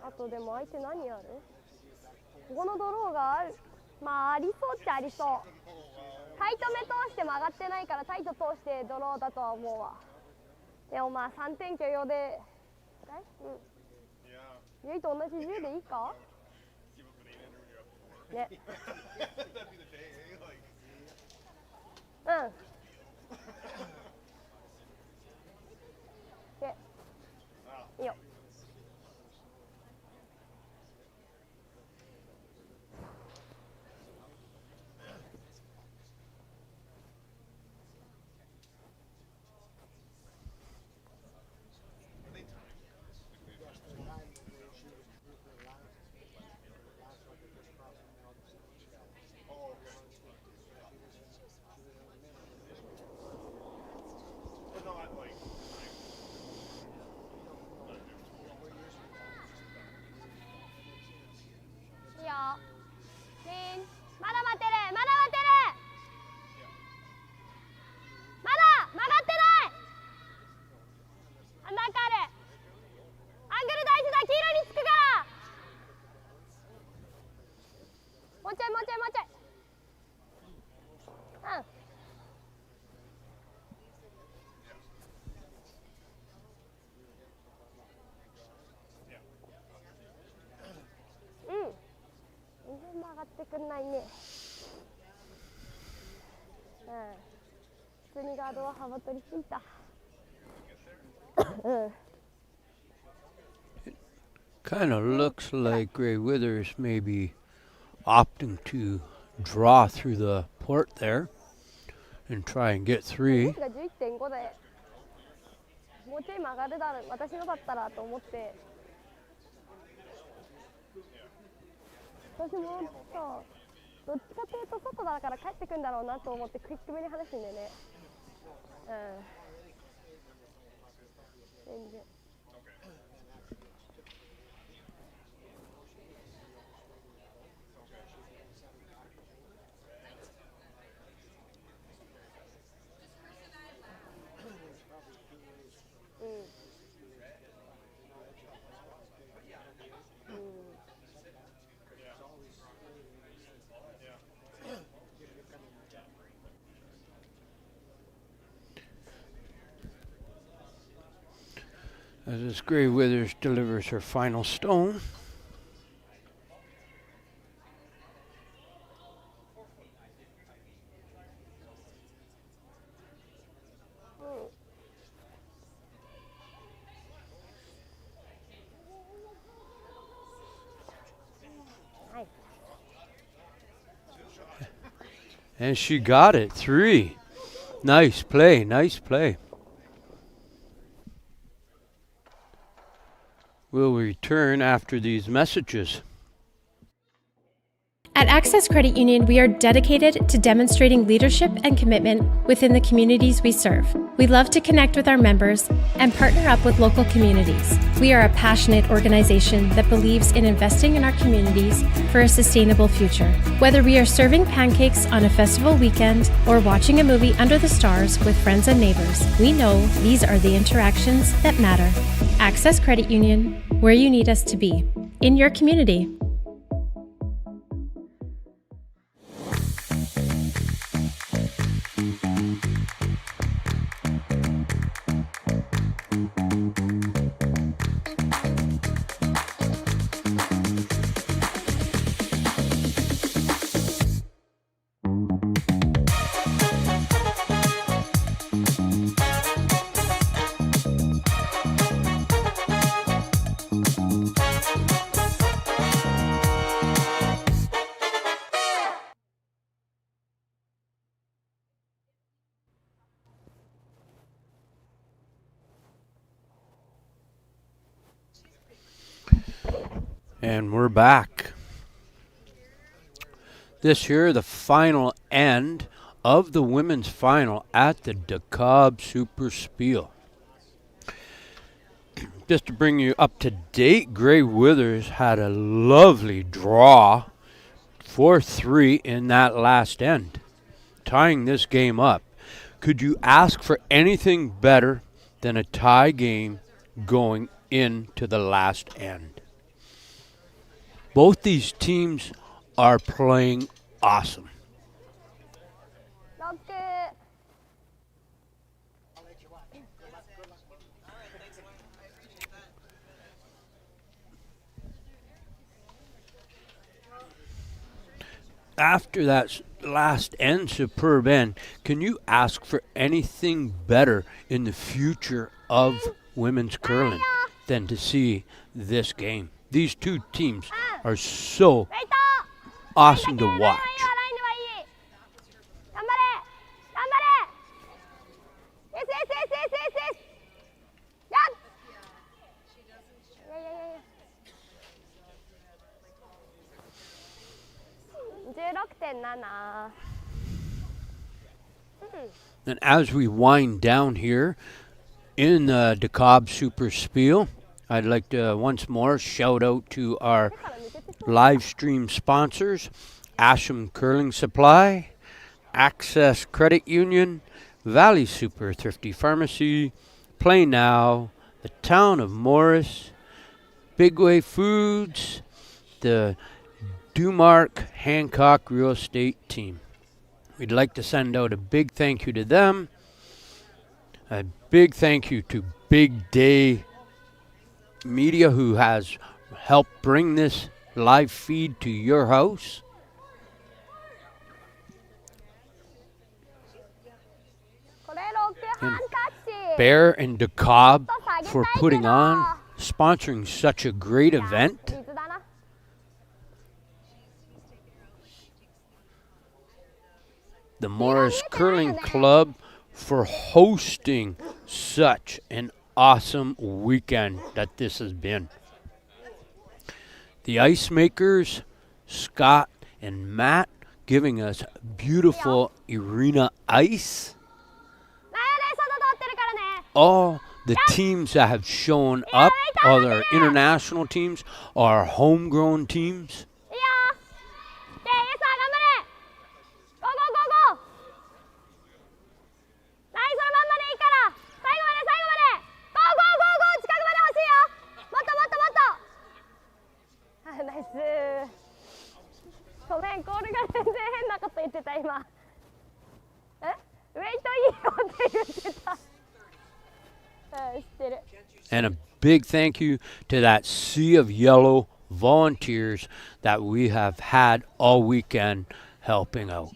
[SPEAKER 10] あとでも相手何ある？ここのドローがある。まあありそうっちゃありそう。タイト目通しても上がってないからタイト通してドローだとは思うわ。でもまあ3点許容で。ゆいと同じ10でいいか？ね。うん。で、いいよ。全然曲がってくんないね。普通にガードは幅取りすぎた。
[SPEAKER 8] Kind of looks like Gray Withers maybe opting to draw through the port there and try and get 3.
[SPEAKER 10] が 11.5 でもうちょい曲がるだろう、私のだったらと思って。私もさ、どっちかというと外だから帰ってくんだろうなと思ってクイックめに話してんだよね。全然。
[SPEAKER 8] As this Gray Withers delivers her final stone. And she got it, 3. Nice play, nice play. We'll return after these messages.
[SPEAKER 5] At Access Credit Union, we are dedicated to demonstrating leadership and commitment within the communities we serve. We love to connect with our members and partner up with local communities. We are a passionate organization that believes in investing in our communities for a sustainable future. Whether we are serving pancakes on a festival weekend or watching a movie under the stars with friends and neighbors, we know these are the interactions that matter. Access Credit Union, where you need us to be, in your community.
[SPEAKER 8] And we're back. This here, the final end of the women's final at the DEKALB Superspiel. just to bring you up to date, Grey Withers had a lovely draw, 4-3 in that last end, tying this game up. Could you ask for anything better than a tie game going into the last end? Both these teams are playing awesome. After that last end, superb end, can you ask for anything better in the future of women's curling than to see this game? These two teams are so awesome to watch. And as we wind down here in the DEKALB Superspiel, I'd like to once more shout out to our live stream sponsors, Asham Curling Supply, Access Credit Union, Valley Super Thrifty Pharmacy, Play Now, the Town of Morris, Bigway Foods, the Dumark Hancock Real Estate Team. We'd like to send out a big thank you to them. A big thank you to Big Day Media, who has helped bring this live feed to your house. And Bear and DEKALB for putting on, sponsoring such a great event. The Morris Curling Club for hosting such an awesome weekend that this has been. The Ice Makers, Scott and Matt, giving us beautiful arena ice. All the teams that have shown up, all our international teams, our homegrown teams. And a big thank you to that sea of yellow volunteers that we have had all weekend helping out.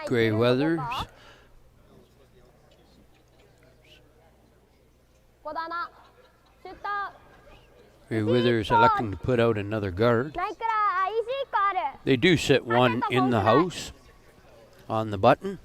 [SPEAKER 8] Grey Withers. Grey Withers electing to put out another guard. They do sit one in the house on the button.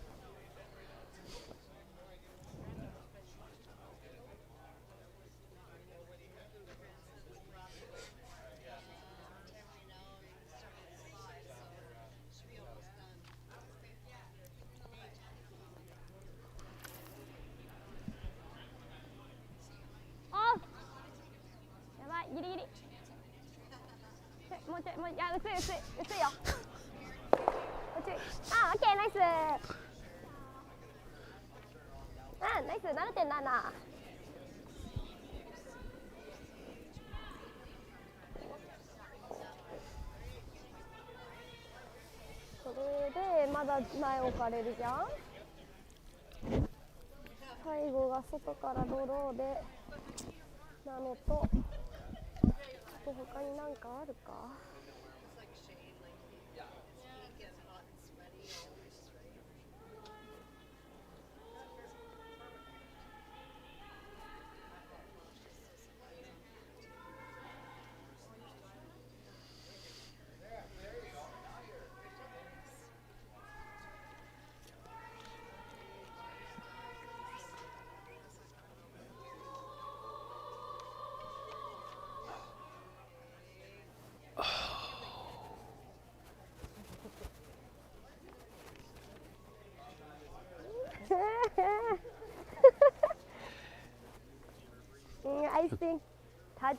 [SPEAKER 10] icing touch.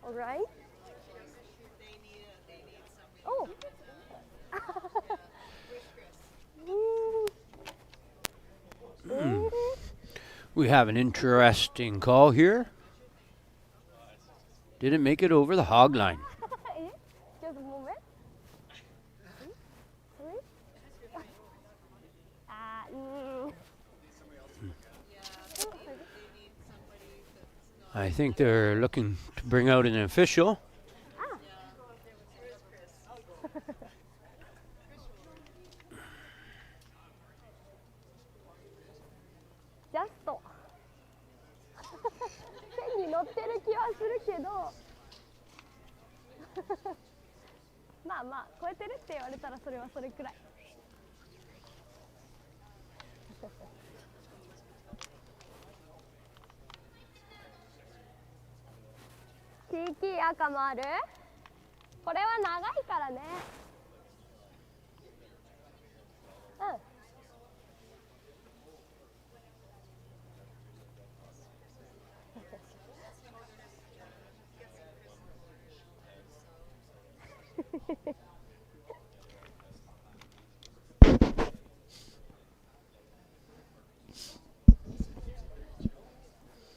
[SPEAKER 10] All right. Oh.
[SPEAKER 8] We have an interesting call here. Didn't make it over the hog line.
[SPEAKER 10] Just a moment.
[SPEAKER 8] I think they're looking to bring out an official.
[SPEAKER 10] Just 線に乗ってる気はするけどまあまあ超えてるって言われたらそれはそれくらいキーキー赤もあるこれは長いからねうん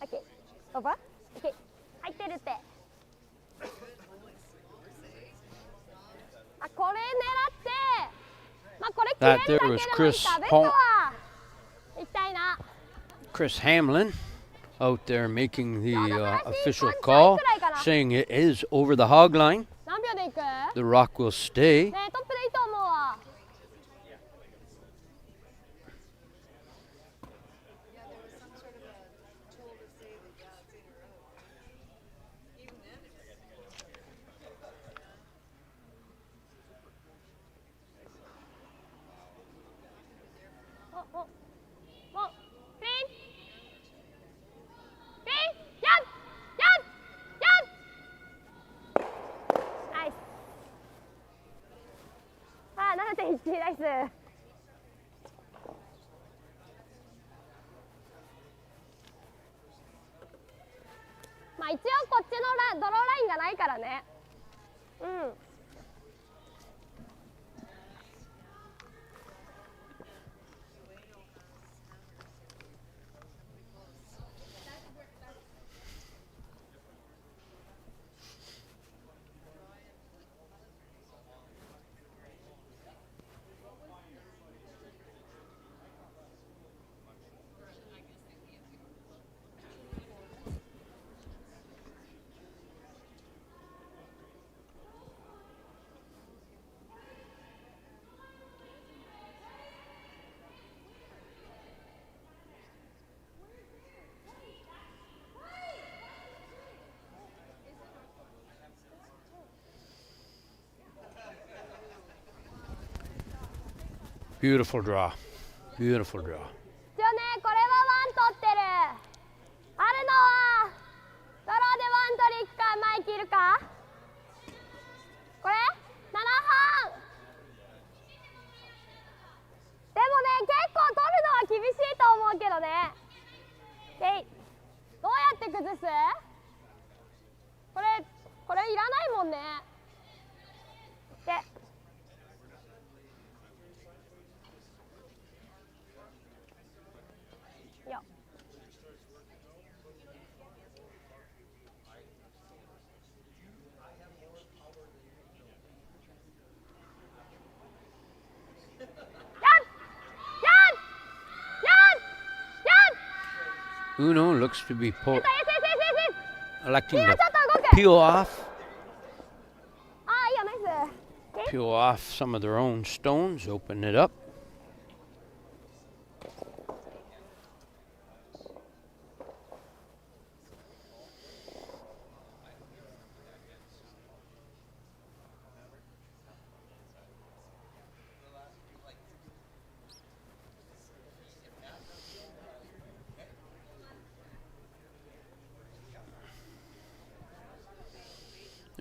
[SPEAKER 10] オッケー、オーバー、オッケー、入ってるって。あ、これ狙って、まあこれ切れるだけでもいいか、ベストは行きたいな。
[SPEAKER 8] Chris Hamlin out there making the official call, saying it is over the hog line.
[SPEAKER 10] 何秒で行く？
[SPEAKER 8] The rock will stay.
[SPEAKER 10] ね、トップでいいと思うわ。ナイス。まあ一応こっちのドローラインがないからね。うん。
[SPEAKER 8] Beautiful draw. Beautiful draw.
[SPEAKER 10] 一応ね、これはワン取ってる。あるのはドローでワン取りいくか、前切るか。これ7本。でもね、結構取るのは厳しいと思うけどね。どうやって崩す？これいらないもんね。で。
[SPEAKER 8] Ueno looks to be electing to peel off some of their own stones, open it up.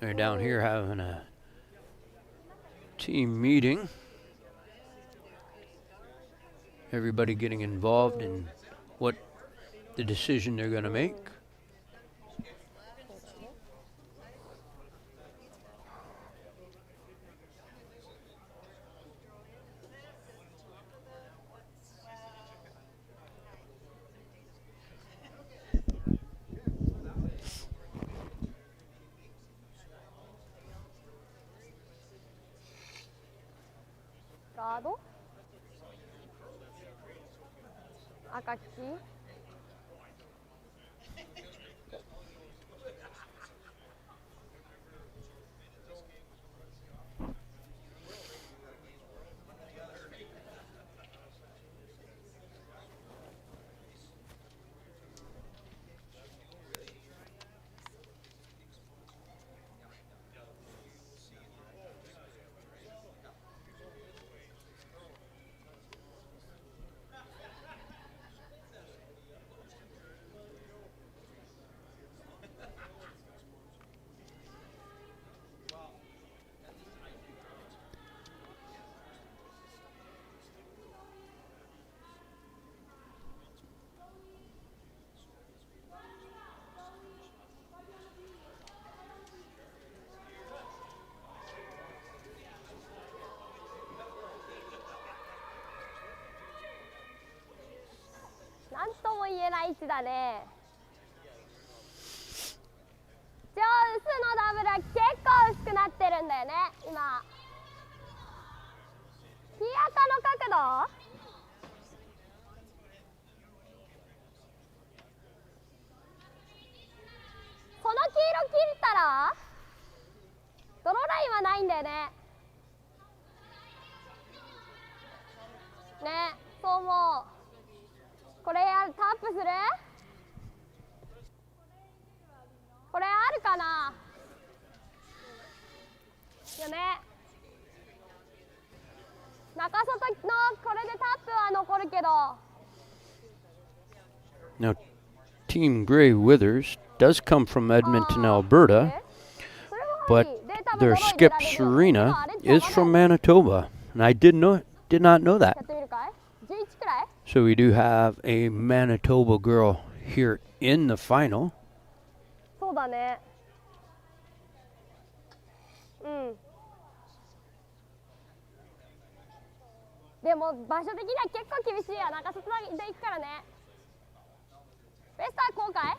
[SPEAKER 8] They're down here having a team meeting. Everybody getting involved in what the decision they're going to make.
[SPEAKER 10] ガード赤利きなんとも言えない位置だね。一応薄のダブルは結構薄くなってるんだよね今。日当の角度この黄色切ったらドローラインはないんだよね。ね、そう思う。これタップする？これあるかな？よね。中外のこれでタップは残るけど。
[SPEAKER 8] Now, Team Gray Withers does come from Edmonton, Alberta, but their skip Serena is from Manitoba, and I did not know that. So we do have a Manitoba girl here in the final.
[SPEAKER 10] そうだね。うん。でも場所的には結構厳しいや。中外で行くからね。ベストはこうかい？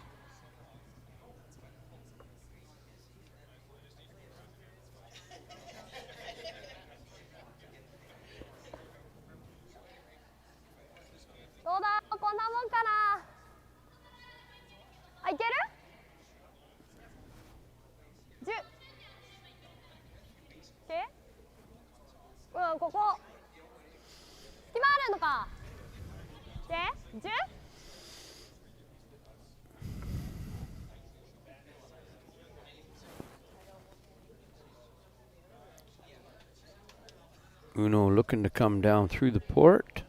[SPEAKER 10] どうだ、こんなもんかな。あ、いける？10。うん、ここ。隙間あるのか。で、10？Ueno
[SPEAKER 8] looking to come down through the port.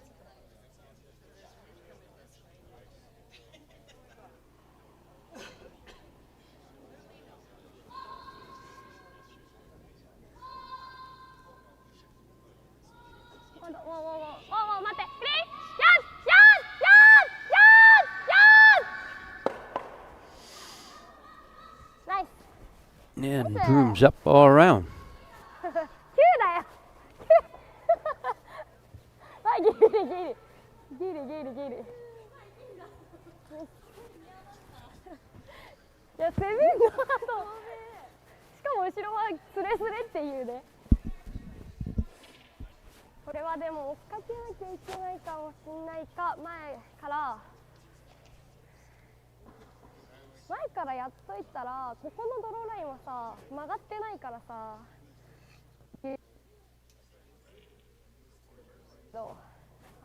[SPEAKER 8] And brooms up all around.
[SPEAKER 10] 9だよ。あ、ギリ。いや、攻めんのあと。しかも後ろはスレっていうね。これはでも追っかけなきゃいけないかもしんないか。前からやっといたら、ここのドローラインはさ、曲がってないからさ。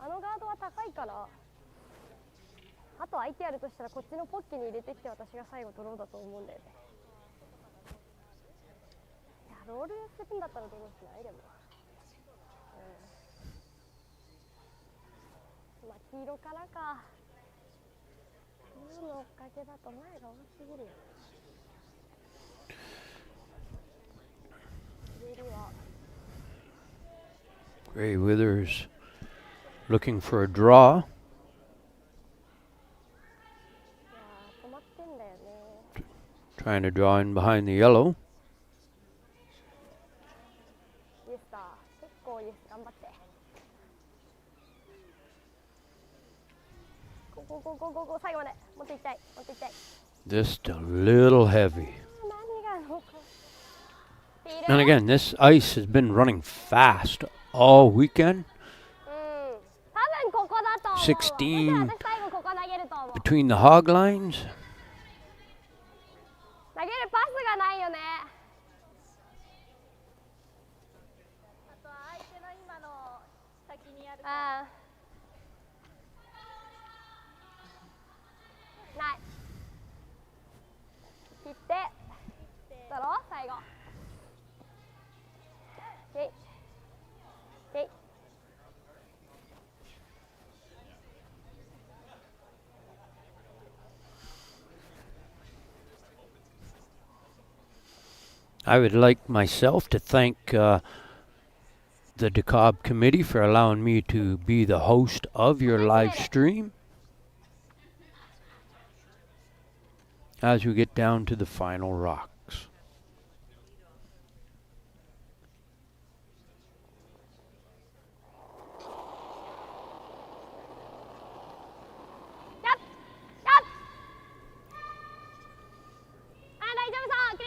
[SPEAKER 10] あのガードは高いから、あと相手やるとしたらこっちのポッケに入れてきて私が最後ドローだと思うんだよね。いや、ロールするんだったらドローしないでも。まあ黄色からか。ブルーの追っかけだと前が多すぎるよ。
[SPEAKER 8] Gray Withers looking for a draw. Trying to draw in behind the yellow. Just a little heavy. And again, this ice has been running fast all weekend. 16
[SPEAKER 10] 私最後ここ投げると思う。
[SPEAKER 8] between the hog lines.
[SPEAKER 10] 投げるパスがないよね。あーない。切ってだろ最後。でいでい。
[SPEAKER 8] I would like myself to thank the DEKALB committee for allowing me to be the host of your live stream as we get down to the final rocks.
[SPEAKER 10] Yep. Yep. あ、大丈夫そう。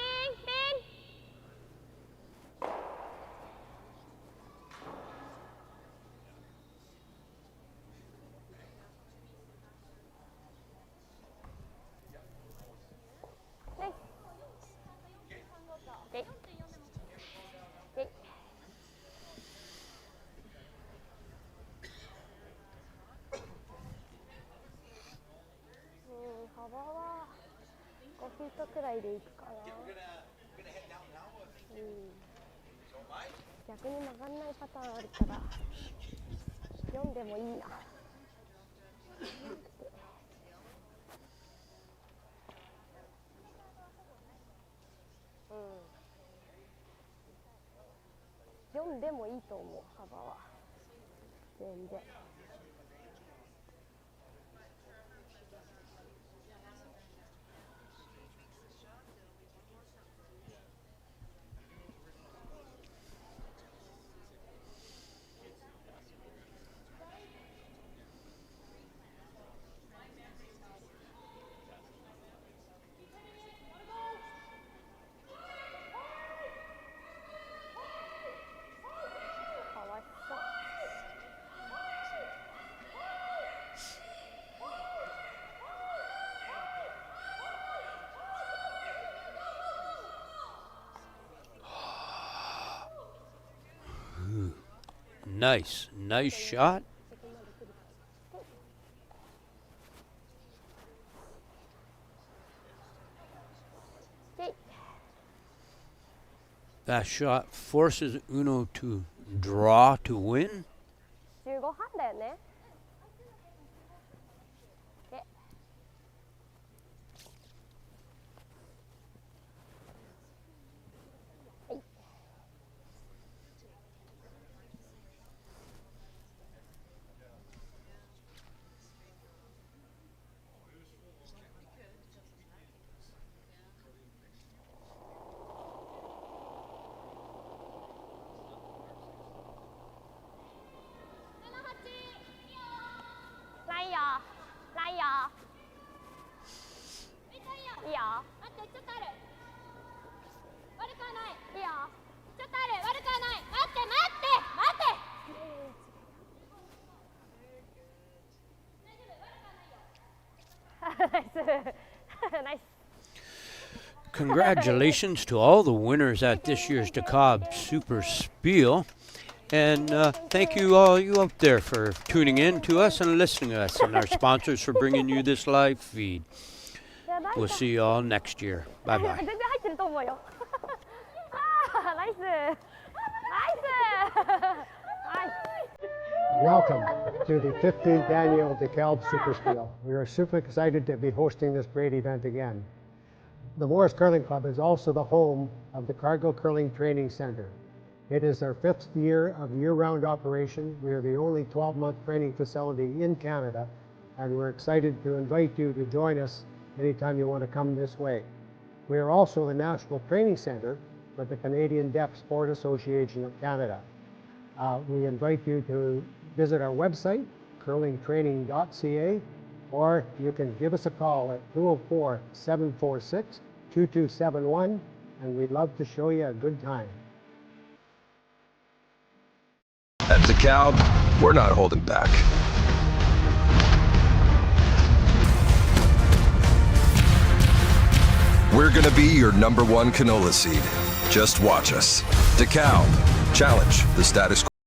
[SPEAKER 10] クリーンクリーン。幅は5フィートくらいでいくかな。逆に曲がんないパターンあるから読んでもいいな。読んでもいいと思う、幅は全然。
[SPEAKER 8] Nice, nice shot. That shot forces Ueno to draw to win.
[SPEAKER 10] 15半だよね。Nice.
[SPEAKER 8] Congratulations to all the winners at this year's DEKALB Superspiel. And thank you all you out there for tuning in to us and listening to us, and our sponsors for bringing you this live feed. We'll see you all next year. Bye-bye.
[SPEAKER 10] 全然入ってると思うよ。あー、ナイス。ナイス。
[SPEAKER 1] Welcome to the 15th annual DEKALB Superspiel. We are super excited to be hosting this great event again. The Morris Curling Club is also the home of the Cargo Curling Training Center. It is our 5th year of year-round operation. We are the only 12-month training facility in Canada, and we're excited to invite you to join us anytime you want to come this way. We are also the National Training Center for the Canadian Deaf Sport Association of Canada. We invite you to visit our website, curlingtraining.ca, or you can give us a call at 204-746-2271, and we'd love to show you a good time.
[SPEAKER 2] At DEKALB, we're not holding back. We're gonna be your #1 canola seed. Just watch us. DEKALB, challenge the status quo.